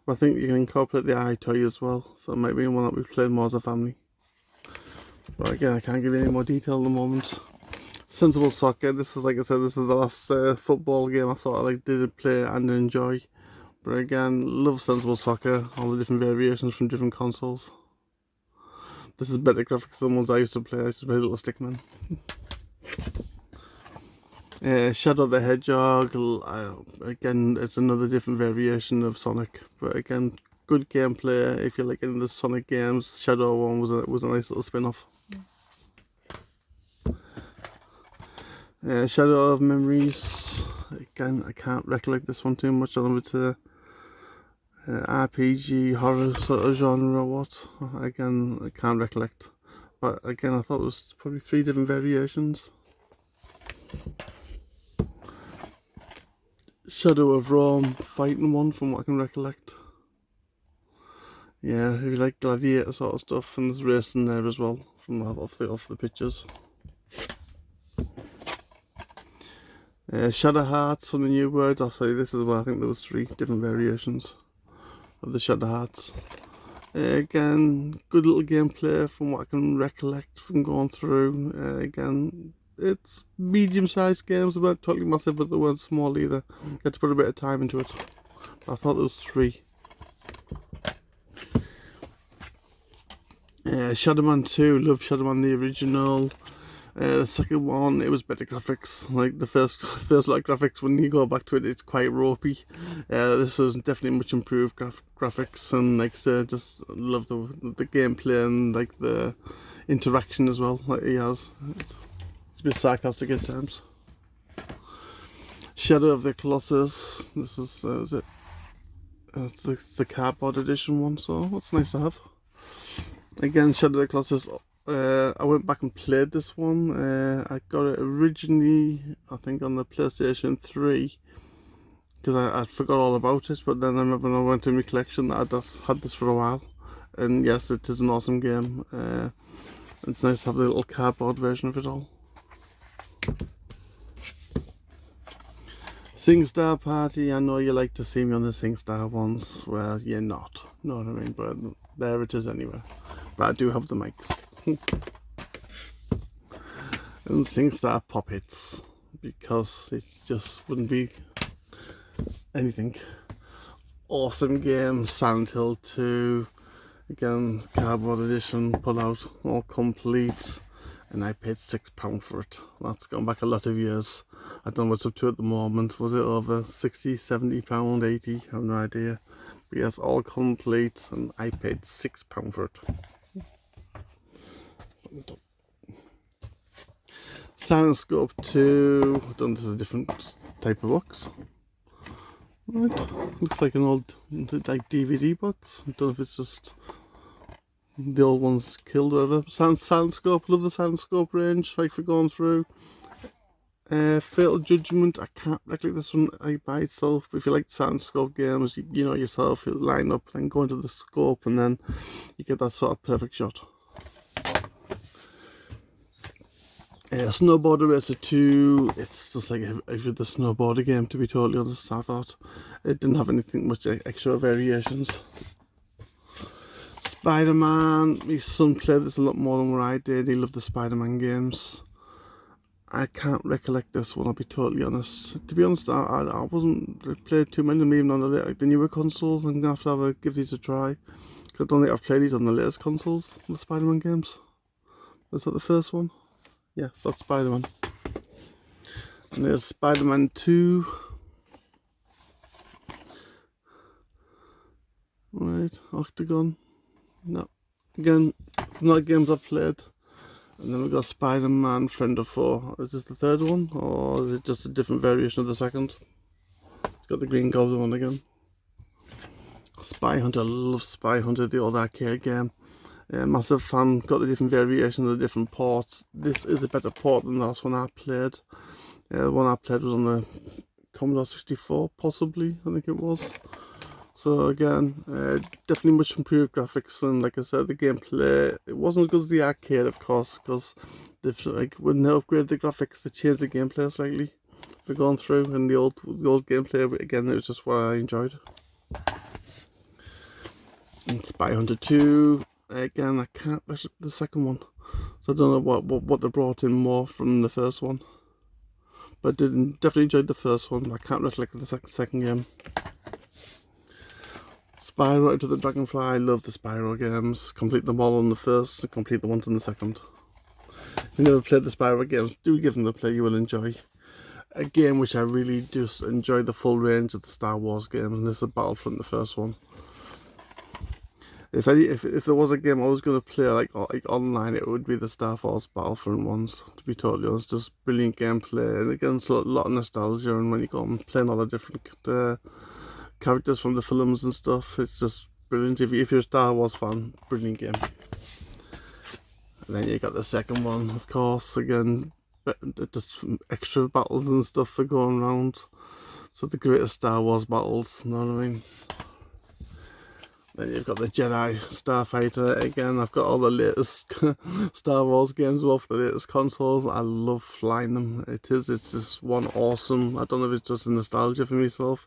but I think you can incorporate the iToy as well, so it might be one that we've played more as a family. But again, I can't give you any more detail at the moment. Sensible Soccer. This is, like I said, this is the last football game I sort of like did play and enjoy. But again, love Sensible Soccer. All the different variations from different consoles. This is better graphics than the ones I used to play. I used to play Little Stickman. Shadow the Hedgehog. Again, it's another different variation of Sonic. But again, good gameplay. If you like any of the Sonic games, Shadow one was a nice little spin-off. Shadow of Memories. Again, I can't recollect this one too much. I don't know if it's a RPG horror sort of genre or what. Again, I can't recollect. But again, I thought it was probably 3 different variations. Shadow of Rome fighting one from what I can recollect. Yeah, if you like gladiator sort of stuff, and there's racing there as well from off the pictures. Shadow Hearts from the New World. I'll say this is where I think there was 3 different variations of the Shadow Hearts. Again, good little gameplay from what I can recollect from going through. Again, it's medium-sized games, they weren't totally massive, but they weren't small either. You had to put a bit of time into it. I thought there was 3. Shadowman 2, love Shadowman the original. The second one, it was better graphics. Like the first like graphics, when you go back to it, it's quite ropey. This was definitely much improved graphics, and like I said, just love the gameplay and like the interaction as well. Like he has, it's a bit sarcastic at times. Shadow of the Colossus. This is it? It's the cardboard edition one, so that's nice to have. Again, Shadow of the Colossus. I went back and played this one. I got it originally, I think, on the PlayStation 3 because I forgot all about it. But then I remember when I went to my collection that I just had this for a while. And yes, it is an awesome game. It's nice to have the little cardboard version of it all. SingStar Party. I know you like to see me on the SingStar ones. Well, you're not. Know what I mean? But there it is anyway. But I do have the mics. And SingStar Pop Hits, because it just wouldn't be anything. Awesome game. Silent Hill 2. Again, cardboard edition, pull out, all complete. And I paid £6 for it. That's gone back a lot of years. I don't know what's up to at the moment. Was it over 60, 70 pound, 80? I have no idea. But yes, all complete, and I paid £6 for it. Silent Scope 2. I don't know, this is a different type of box. Right. Looks like an old like DVD box. I don't know if it's just the old ones killed or whatever. Silent Scope, love the Silent Scope range, like for going through. Fatal Judgment, I can't recollect this one by itself, but if you like Silent Scope games, you know yourself, you line up and go into the scope and then you get that sort of perfect shot. Snowboarder Racer 2, it's just like the snowboarder game, to be totally honest. I thought it didn't have anything much extra variations. Spider-Man, my son played this a lot more than what I did. He loved the Spider-Man games. I can't recollect this one, I'll be totally honest. To be honest, I wasn't played too many of them even on the newer consoles. I'm going to have to give these a try. I don't think I've played these on the latest consoles, the Spider-Man games. Was that the first one? Yes, that's Spider-Man. And there's Spider-Man 2. Right, Octagon. No. Again, not games I've played. And then we've got Spider-Man Friend of Foe. Is this the third one? Or is it just a different variation of the second? It's got the Green Goblin one again. Spy Hunter, I love Spy Hunter, the old arcade game. Massive fan, got the different variations of the different ports. This is a better port than the last one I played. The one I played was on the Commodore 64, possibly, I think it was. So again, definitely much improved graphics, and like I said, the gameplay, it wasn't as good as the arcade, of course, because when they upgraded the graphics, they changed the gameplay slightly for going through, and the old gameplay, again, it was just what I enjoyed. And Spy Hunter 2, again, I can't watch the second one, so I don't know what they brought in more from the first one. But I definitely enjoyed the first one. I can't recollect the second game. Spyro Into the Dragonfly, I love the Spyro games. Complete them all on the first and complete the ones on the second. If you never played the Spyro games, do give them a play, you will enjoy. A game which I really just enjoy the full range of the Star Wars games, and this is Battlefront, the first one. If there was a game I was going to play like online, it would be the Star Wars Battlefront ones, to be totally honest. Just brilliant gameplay, and again, it's a lot of nostalgia, and when you go and playing all the different characters from the films and stuff, it's just brilliant. If you're a Star Wars fan, brilliant game. And then you got the second one, of course, again, just extra battles and stuff for going around. So the greatest Star Wars battles, you know what I mean? Then you've got the Jedi Starfighter. Again, I've got all the latest Star Wars games off the latest consoles. I love flying them. It's just one awesome. I don't know if it's just a nostalgia for myself,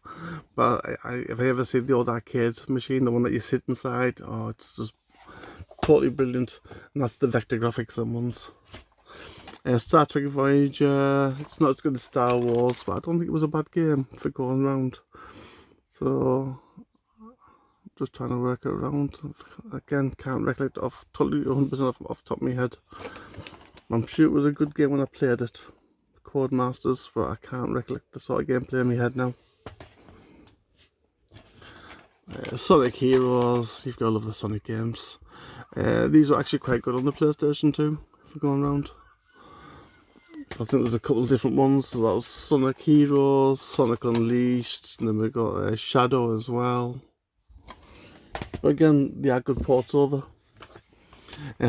but if I ever see the old arcade machine, the one that you sit inside, oh, it's just totally brilliant. And that's the vector graphics and ones. Star Trek Voyager. It's not as good as Star Wars, but I don't think it was a bad game for going around. So just trying to work it around. Again, can't recollect totally 100% off the top of my head. I'm sure it was a good game when I played it, Codemasters, but I can't recollect the sort of gameplay in my head now. Sonic Heroes, you've got to love the Sonic games. These were actually quite good on the PlayStation 2, if we're going around. So I think there's a couple of different ones. So that was Sonic Heroes, Sonic Unleashed, and then we got Shadow as well. But again, they are good ports over.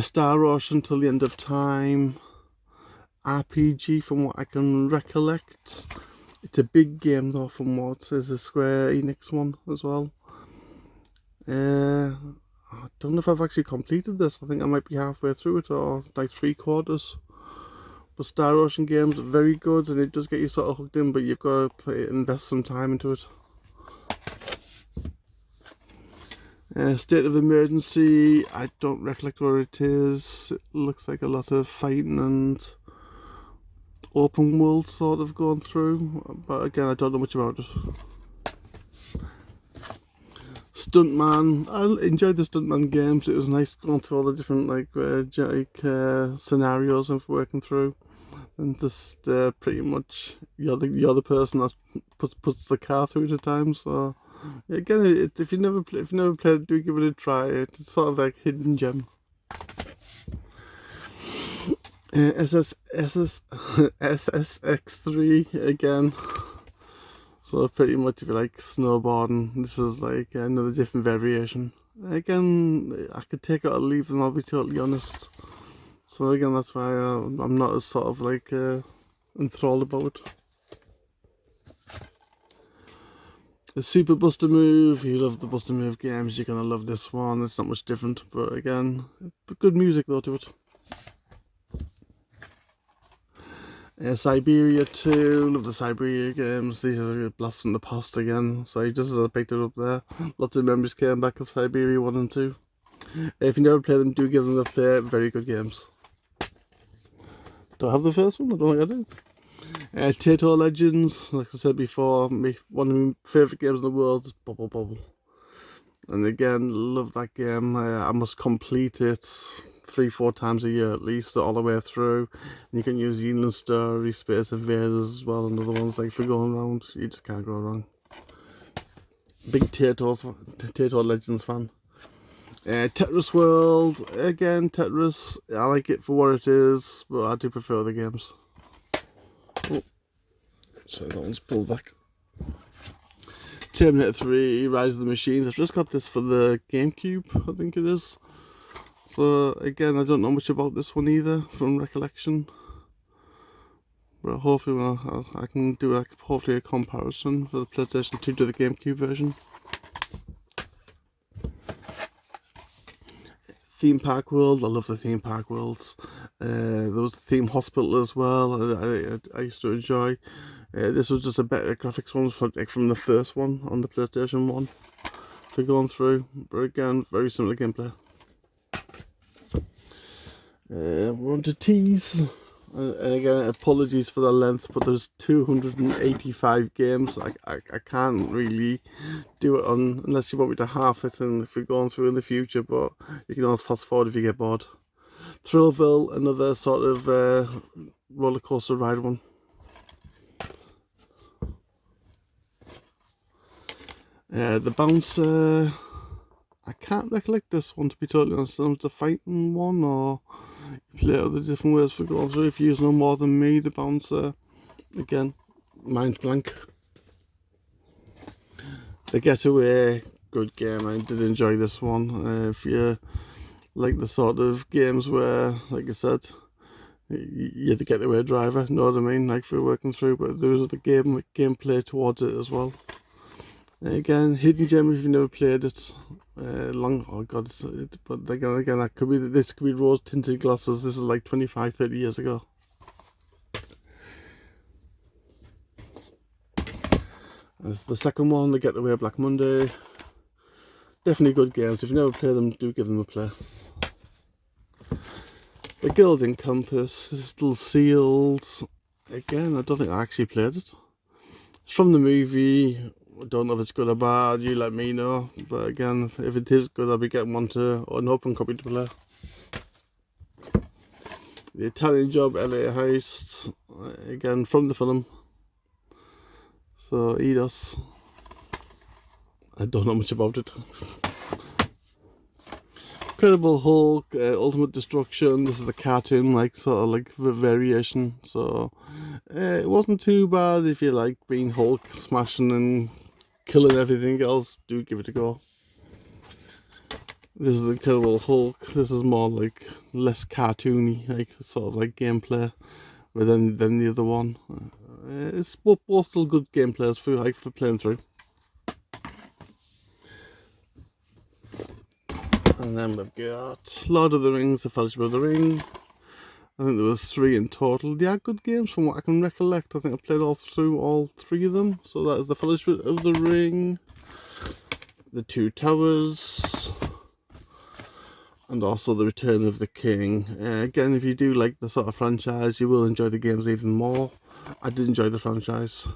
Star Ocean Till the End of Time. RPG from what I can recollect. It's a big game though from what is a Square Enix one as well. I don't know if I've actually completed this. I think I might be halfway through it or like 3/4. But Star Ocean games are very good, and it does get you sort of hooked in, but you've got to invest some time into it. State of Emergency, I don't recollect where it is. It looks like a lot of fighting and open world sort of going through, but again, I don't know much about it. Stuntman, I enjoyed the Stuntman games. It was nice going through all the different scenarios and working through, and just pretty much you're the person that puts the car through at times. So again, if you never played it, do give it a try. It's sort of like hidden gem. SSX3 again. So pretty much if you like snowboarding, this is like another different variation. Again, I could take it or leave them, I'll be totally honest. So again, that's why I'm not as sort of like enthralled about it. The Super Buster Move, you love the Buster Move games, you're going to love this one. It's not much different, but again, good music though to it. Siberia 2, love the Siberia games. These are blasts from the past again. So just as I picked it up there, lots of memories came back of Siberia 1 and 2. If you never play them, do give them a play. Very good games. Do I have the first one? I don't think I do. Tato Legends, like I said before, one of my favourite games in the world is Bubble Bubble. And again, love that game. I must complete it 3-4 times a year at least, all the way through. And you can use Union Story, Space Invaders as well, and other ones like for going around. You just can't go wrong. Big Tato Legends fan. Tetris World, again, Tetris, I like it for what it is, but I do prefer the games. Oh, sorry, that one's pulled back. Terminator 3, Rise of the Machines. I've just got this for the GameCube, I think it is. So again, I don't know much about this one either, from recollection. But hopefully I can do hopefully a comparison for the PlayStation 2 to the GameCube version. Theme Park World, I love the Theme Park Worlds. There was the Theme Hospital as well, I used to enjoy. This was just a better graphics one from the first one on the PlayStation 1 for going through, but again, very similar gameplay. We're on to T's, and again, apologies for the length, but there's 285 games. I can't really do it on unless you want me to half it, and if you're going through in the future, but you can always fast forward if you get bored. Thrillville, another sort of roller coaster ride one. The Bouncer, I can't recollect this one to be totally honest. It's a fighting one, or you play it the different ways for going through. If you use no more than me, the Bouncer, again, mind blank. The Getaway, good game. I did enjoy this one. If you like the sort of games where, like I said, you're the getaway driver, know what I mean, like for working through, but there was the gameplay towards it as well. Again, hidden gem if you've never played it. Oh god, but again, this could be rose tinted glasses. This is like 25-30 years ago. That's the second one, the Getaway Black Monday. Definitely good games. If you never played them, do give them a play. The Gilding Compass is still sealed. Again, I don't think I actually played it. It's from the movie. I don't know if it's good or bad, you let me know. But again, if it is good, I'll be getting one or an open copy to play. The Italian Job LA Heist, again from the film. So Eidos. I don't know much about it. Incredible Hulk, Ultimate Destruction. This is the cartoon, like sort of like variation. So it wasn't too bad if you like being Hulk, smashing and killing everything else. Do give it a go. This is the Incredible Hulk. This is more like less cartoony, like sort of like gameplay, but than the other one. It's both still good gameplays for playing through. And then we've got Lord of the Rings, The Fellowship of the Ring. I think there was 3 in total. They are good games from what I can recollect. I think I played all 3 of them. So that is The Fellowship of the Ring, The Two Towers, and also The Return of the King. Again, if you do like the sort of franchise, you will enjoy the games even more. I did enjoy the franchise,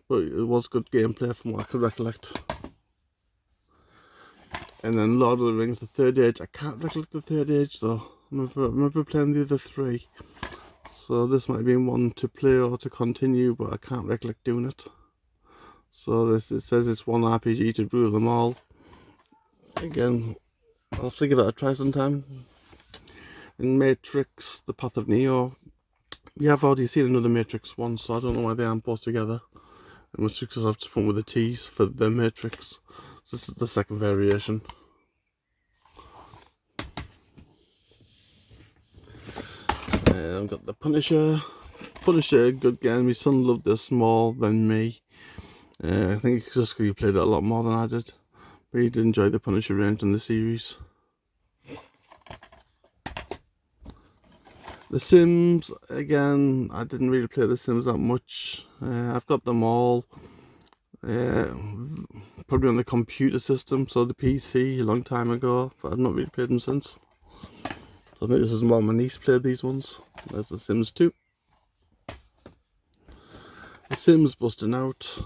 but it was good gameplay from what I can recollect. And then Lord of the Rings, The Third Age. I can't recollect The Third Age though. I remember playing the other 3. So this might have been one to play or to continue, but I can't recollect doing it. So it says it's one RPG to rule them all. Again, I'll figure that I'll try sometime. And Matrix, The Path of Neo. We have already seen another Matrix one, so I don't know why they aren't both together. It must be because I've just put with the T's for the Matrix. So this is the second variation. I've got the Punisher. Punisher, good game. My son loved this more than me. I think it's just because he played it a lot more than I did. But he did enjoy the Punisher range in the series. The Sims, again, I didn't really play The Sims that much. I've got them all. Probably on the computer system, so the PC, a long time ago, but I've not really played them since. So I think this is why my niece played these ones. There's The Sims 2. The Sims busting out.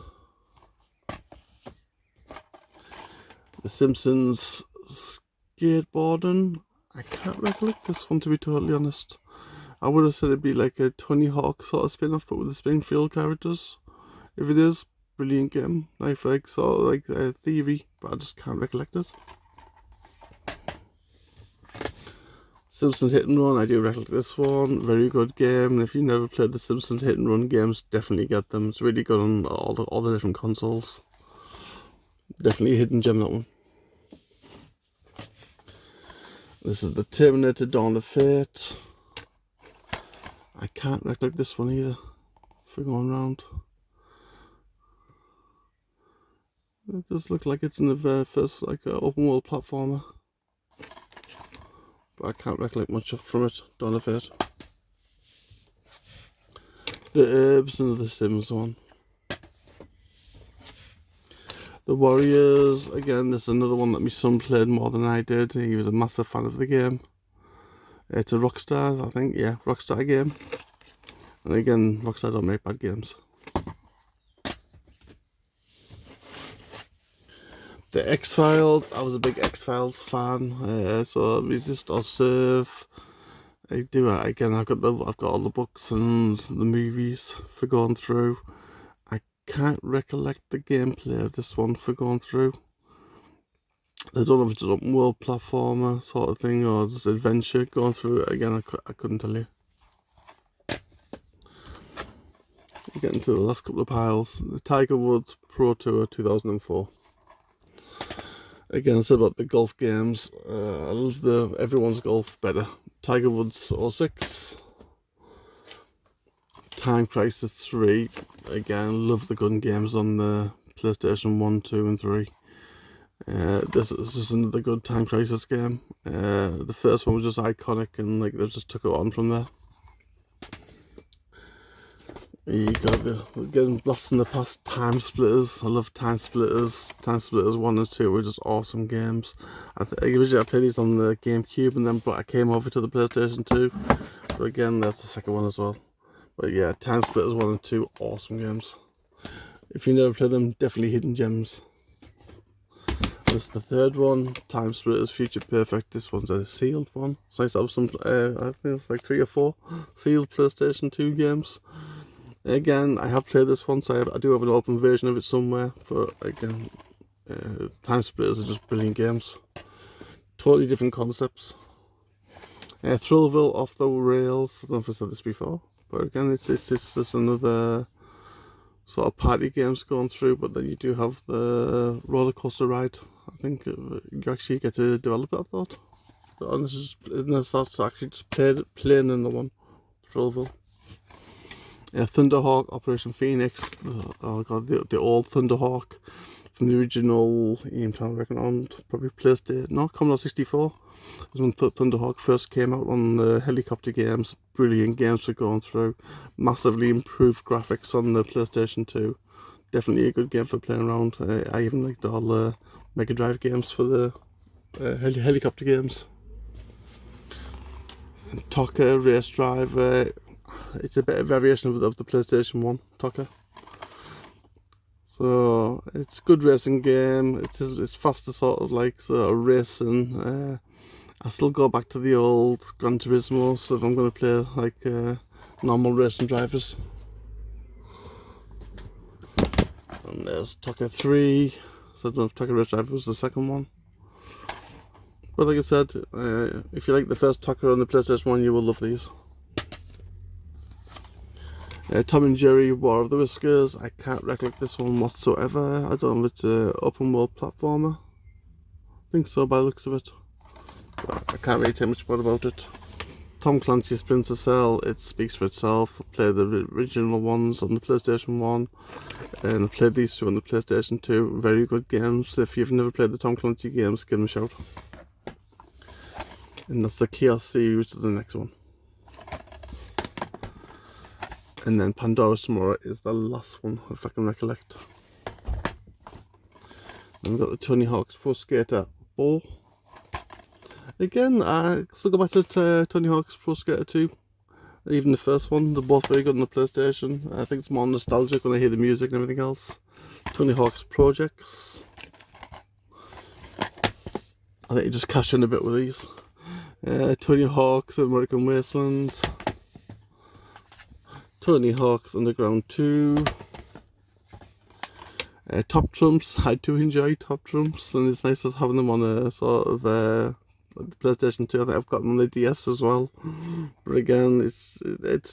The Simpsons skateboarding. I can't recollect this one, to be totally honest. I would have said it'd be like a Tony Hawk sort of spin-off, but with the Springfield characters. If it is, brilliant game. Like sort of like a theory, but I just can't recollect it. Simpsons Hit and Run, I do recollect this one. Very good game. And if you never played the Simpsons Hit and Run games, definitely get them. It's really good on all the different consoles. Definitely a hidden gem, that one. This is the Terminator Dawn of Fate. I can't recollect this one either, for going round. It does look like it's in the very first like open world platformer, but I can't recollect much from it. Dawn of Fate. The Herbs and the Sims one. The Warriors, again, this is another one that my son played more than I did. He was a massive fan of the game. It's a Rockstar, I think, yeah, Rockstar game. And again, Rockstar don't make bad games. The X-Files, I was a big X-Files fan, so Resist or Serve. I do it again. I've got all the books and the movies for going through. I can't recollect the gameplay of this one for going through. I don't know if it's an open world platformer sort of thing or just adventure going through it. Again, I couldn't tell you. Getting to the last couple of piles. The Tiger Woods Pro Tour 2004. Again, I said about the golf games. I love the Everyone's Golf better. Tiger Woods 06. Time Crisis 3. Again, love the gun games on the PlayStation 1, 2 and 3. This is just another good Time Crisis game. The first one was just iconic and like they just took it on from there. You got the getting Blast in the Past, Time Splitters. I love Time Splitters. Time Splitters 1 and 2 were just awesome games. Originally I played these on the GameCube and then I came over to the PlayStation 2. But again, that's the second one as well. But yeah, Time Splitters 1 and 2, awesome games. If you never played them, definitely hidden gems. This is the third one, Time Splitters Future Perfect. This one's a sealed one. It's nice to have some, I think it's like 3 or 4 sealed PlayStation 2 games. Again, I have played this one, so I do have an open version of it somewhere. But again, Time Splitters are just brilliant games. Totally different concepts. Thrillville Off the Rails. I don't know if I said this before, but again, it's just another sort of party games going through. But then you do have the roller coaster ride. I think you actually get to develop it, I thought. But that's actually just playing in the one, Thrillville. Thunderhawk, Operation Phoenix. Oh god, the old Thunderhawk from the original. I'm trying to reckon on probably PlayStation. No, Commodore 64. This when Thunderhawk first came out on the helicopter games. Brilliant games for going through. Massively improved graphics on the PlayStation 2. Definitely a good game for playing around. I even liked all the Mega Drive games for the helicopter games. TOCA Race Drive. It's a better variation of the PlayStation 1 TOCA. So it's a good racing game. It's faster sort of like sort of racing. I still go back to the old Gran Turismo, so if I'm going to play like normal racing drivers. And there's TOCA 3. So I don't know if TOCA Race Driver was the second one. But like I said, if you like the first TOCA on the PlayStation 1, you will love these. Tom and Jerry War of the Whiskers. I can't recollect this one whatsoever. I don't know if it's an open world platformer. I think so by the looks of it. But I can't really tell much more about it. Tom Clancy's Splinter Cell. It speaks for itself. I played the original ones on the PlayStation 1. And I played these two on the PlayStation 2. Very good games. If you've never played the Tom Clancy games, give them a shout. And that's the Chaos Sea, which is the next one. And then Pandora's Tomorrow is the last one, if I can recollect. Then we've got the Tony Hawk's Pro Skater 4. Again, I still go back to Tony Hawk's Pro Skater 2. Even the first one, they're both very good on the PlayStation. I think it's more nostalgic when I hear the music and everything else. Tony Hawk's Projects. I think you just cash in a bit with these. Tony Hawk's American Wasteland. Tony Hawk's Underground 2. Top Trumps. I do enjoy Top Trumps, and it's nice just having them on a sort of PlayStation 2. I think I've got them on the DS as well. But again, it's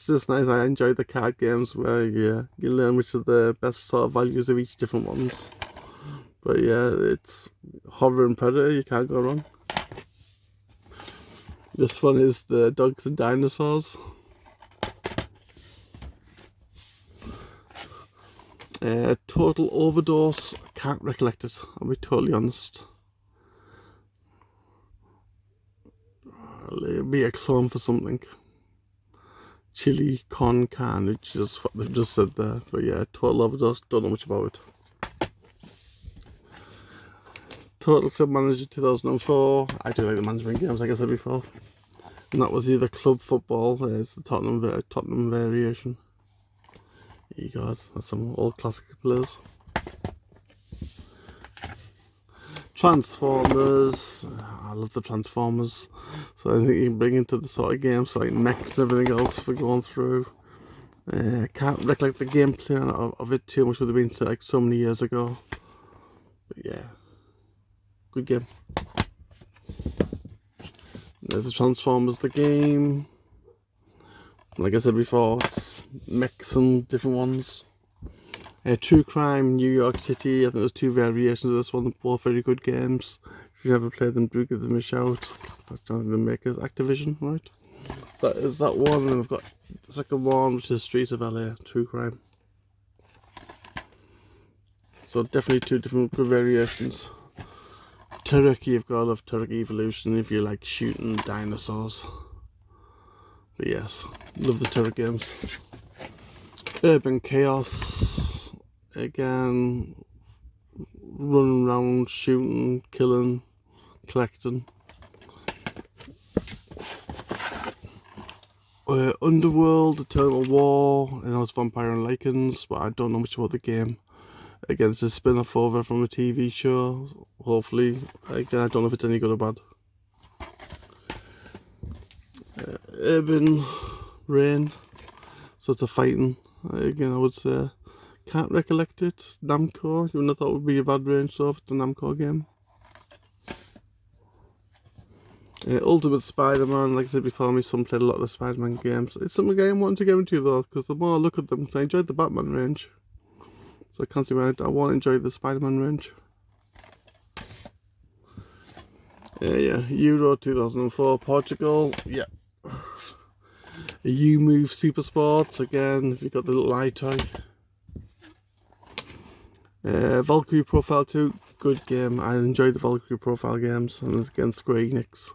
just nice. I enjoy the card games where you learn which are the best sort of values of each different ones. But yeah, it's Horror and Predator. You can't go wrong. This one is the Dogs and Dinosaurs. Total Overdose. Can't recollect it, I'll be totally honest. It'll be a clone for something. Chili con carne, which is what they've just said there. But yeah, Total Overdose, don't know much about it. Total Club Manager 2004. I do like the management games, like I said before. And that was either club football, it's the Tottenham variation. There you go, that's some old classic players. Transformers. I love the Transformers. So I think you can bring into the sort of games like mechs and everything else for going through. Can't recollect the gameplay of it too much, would have been like so many years ago. But yeah, good game. There's the Transformers, the game. Like I said before, it's mechs and different ones. True Crime, New York City. I think there's 2 variations of this one, both very good games. If you've never played them, do give them a shout. That's the makers, Activision, right? So that is that one, and I've got the second one, which is Streets of LA, True Crime. So definitely 2 different good variations. Turok, you've got to love Turok Evolution if you like shooting dinosaurs. But yes, love the Turok games. Urban Chaos, again, running around, shooting, killing, collecting. Underworld, Eternal War. I know it's Vampire and Lycans, but I don't know much about the game. Again, it's a spin-off over from a TV show, hopefully. Again, I don't know if it's any good or bad. Urban Rain, so it's a fighting. Again, I would say, can't recollect it. Namco, you wouldn't have thought it would be a bad range, so if it's a Namco game. Ultimate Spider-Man, like I said before, my son played a lot of the Spider-Man games. It's something I'm wanting to get into though, because the more I look at them, I enjoyed the Batman range. So I can't see why I won't enjoy the Spider-Man range. Yeah, Euro 2004, Portugal, yeah. You Move Super Sports, again, if you've got the little eye toy. Valkyrie Profile 2, good game. I enjoyed the Valkyrie Profile games, and it's against Square Enix.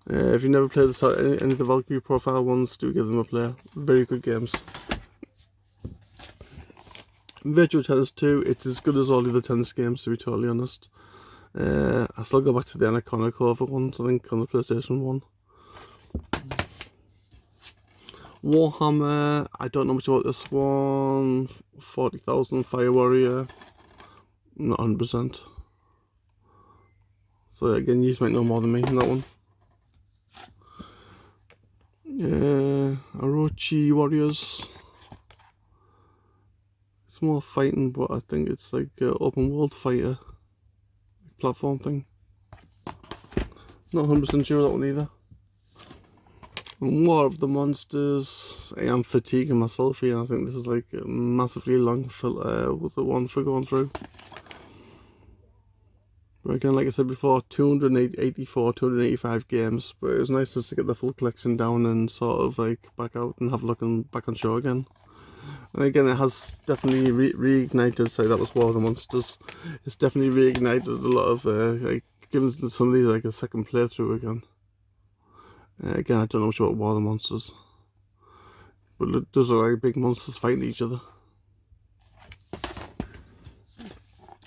If you've never played any of the Valkyrie Profile ones, do give them a play. Very good games. Virtual Tennis 2, it's as good as all the other tennis games, to be totally honest. I still go back to the Iconic Over ones, I think, on the PlayStation 1. Warhammer, I don't know much about this one. 40,000 Fire Warrior, not 100%. So again, you might know more than me in that one. Orochi Warriors. It's more fighting, but I think it's like an open world fighter platform thing. Not 100% sure of that one either. War of the Monsters. I am fatiguing myself here. I think this is like a massively long with the one for going through. But again, like I said before, 285 games. But it was nice just to get the full collection down and sort of like back out and have a look back on show again. And again, it has definitely reignited. Say that was War of the Monsters. It's definitely reignited a lot of like giving somebody like a second playthrough again. Again, I don't know much about War of the Monsters, but it does look like big monsters fighting each other.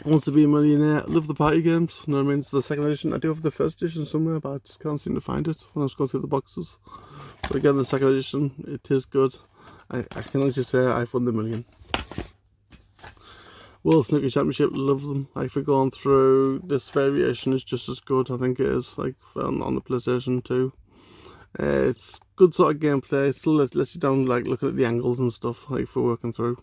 Wants to be a Millionaire. I love the party games. You know what I mean? It's the second edition. I do have the first edition somewhere, but I just can't seem to find it when I was going through the boxes. But again, the second edition, it is good. I can honestly say I've won the million. World Snooker Championship, love them. Like, for going through this variation is just as good, I think it is, like on the PlayStation 2. It's good sort of gameplay. It still lets you down, like looking at the angles and stuff, like for working through.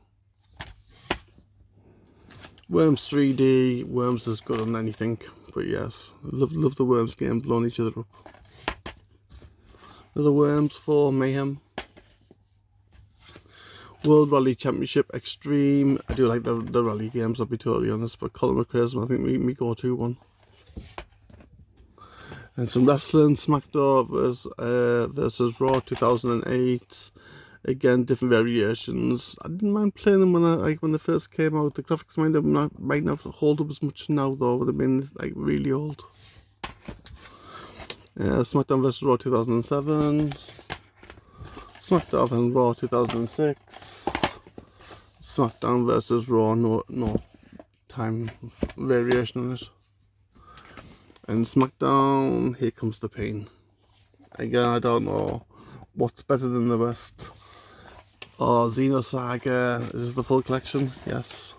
Worms 3D, Worms is good on anything, but yes, love the Worms game, blowing each other up. Another Worms for Mayhem. World Rally Championship Extreme. I do like the rally games, I'll be totally honest, but Colin McRae's I think me go-to one. And some wrestling, SmackDown versus Raw 2008. Again, different variations. I didn't mind playing them when they first came out. The graphics might not hold up as much now though. Would have been like really old. SmackDown vs Raw 2007. SmackDown and Raw 2006. SmackDown vs Raw, no time variation on it. And SmackDown, Here Comes the Pain. Again, I don't know what's better than the best. Oh, Xenosaga, is this the full collection? Yes.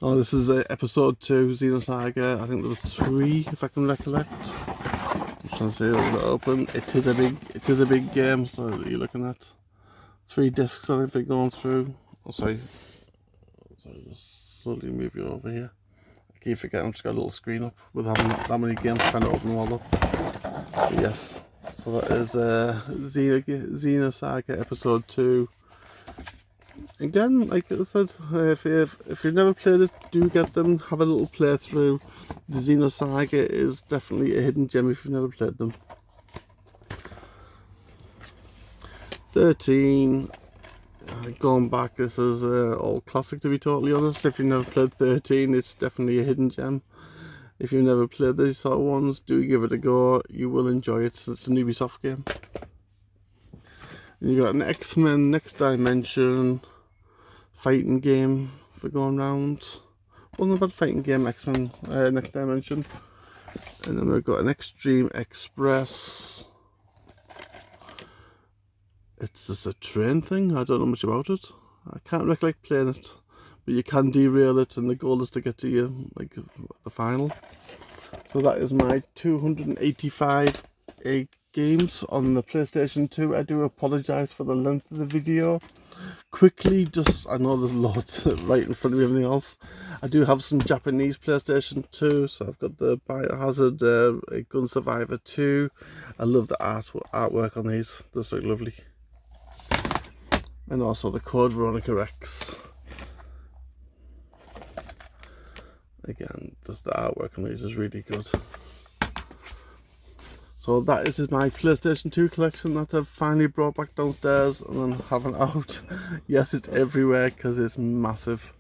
Oh, this is episode 2, Xenosaga. I think there was 3, if I can recollect. I'm trying to see if it's open. It is a big game, so you're looking at 3 discs, I think they're going through. Oh, sorry, just slowly move you over here. I keep forgetting I've just got a little screen up with having that many games trying to open them all up. But yes, so that is Xenosaga episode 2. Again, like I said, if you've never played it, do get them, have a little playthrough. The Xenosaga is definitely a hidden gem if you've never played them. 13, going back, this is old classic to be totally honest. If you've never played 13, it's definitely a hidden gem. If you've never played these sort of ones, do give it a go, you will enjoy it. It's an Ubisoft game. And you got an X-Men Next Dimension fighting game for going round. Wasn't a bad fighting game, X-Men Next Dimension. And then we've got an Extreme Express. It's just a train thing, I don't know much about it. I can't recollect playing it, but you can derail it and the goal is to get to like the final. So that is my 285 games on the PlayStation 2. I do apologise for the length of the video. Quickly, I know there's loads right in front of me, everything else. I do have some Japanese PlayStation 2, so I've got the Biohazard Gun Survivor 2. I love the artwork on these, they just look lovely. And also the Code Veronica Rex. Again, just the artwork on these is really good. So that is my PlayStation 2 collection that I've finally brought back downstairs and then having out. Yes, it's everywhere because it's massive.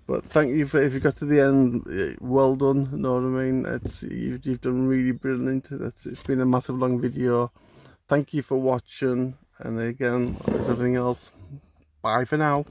But thank you for, if you got to the end, well done, you know what I mean? You've done really brilliant. It's been a massive long video. Thank you for watching, and again, as everything else, bye for now.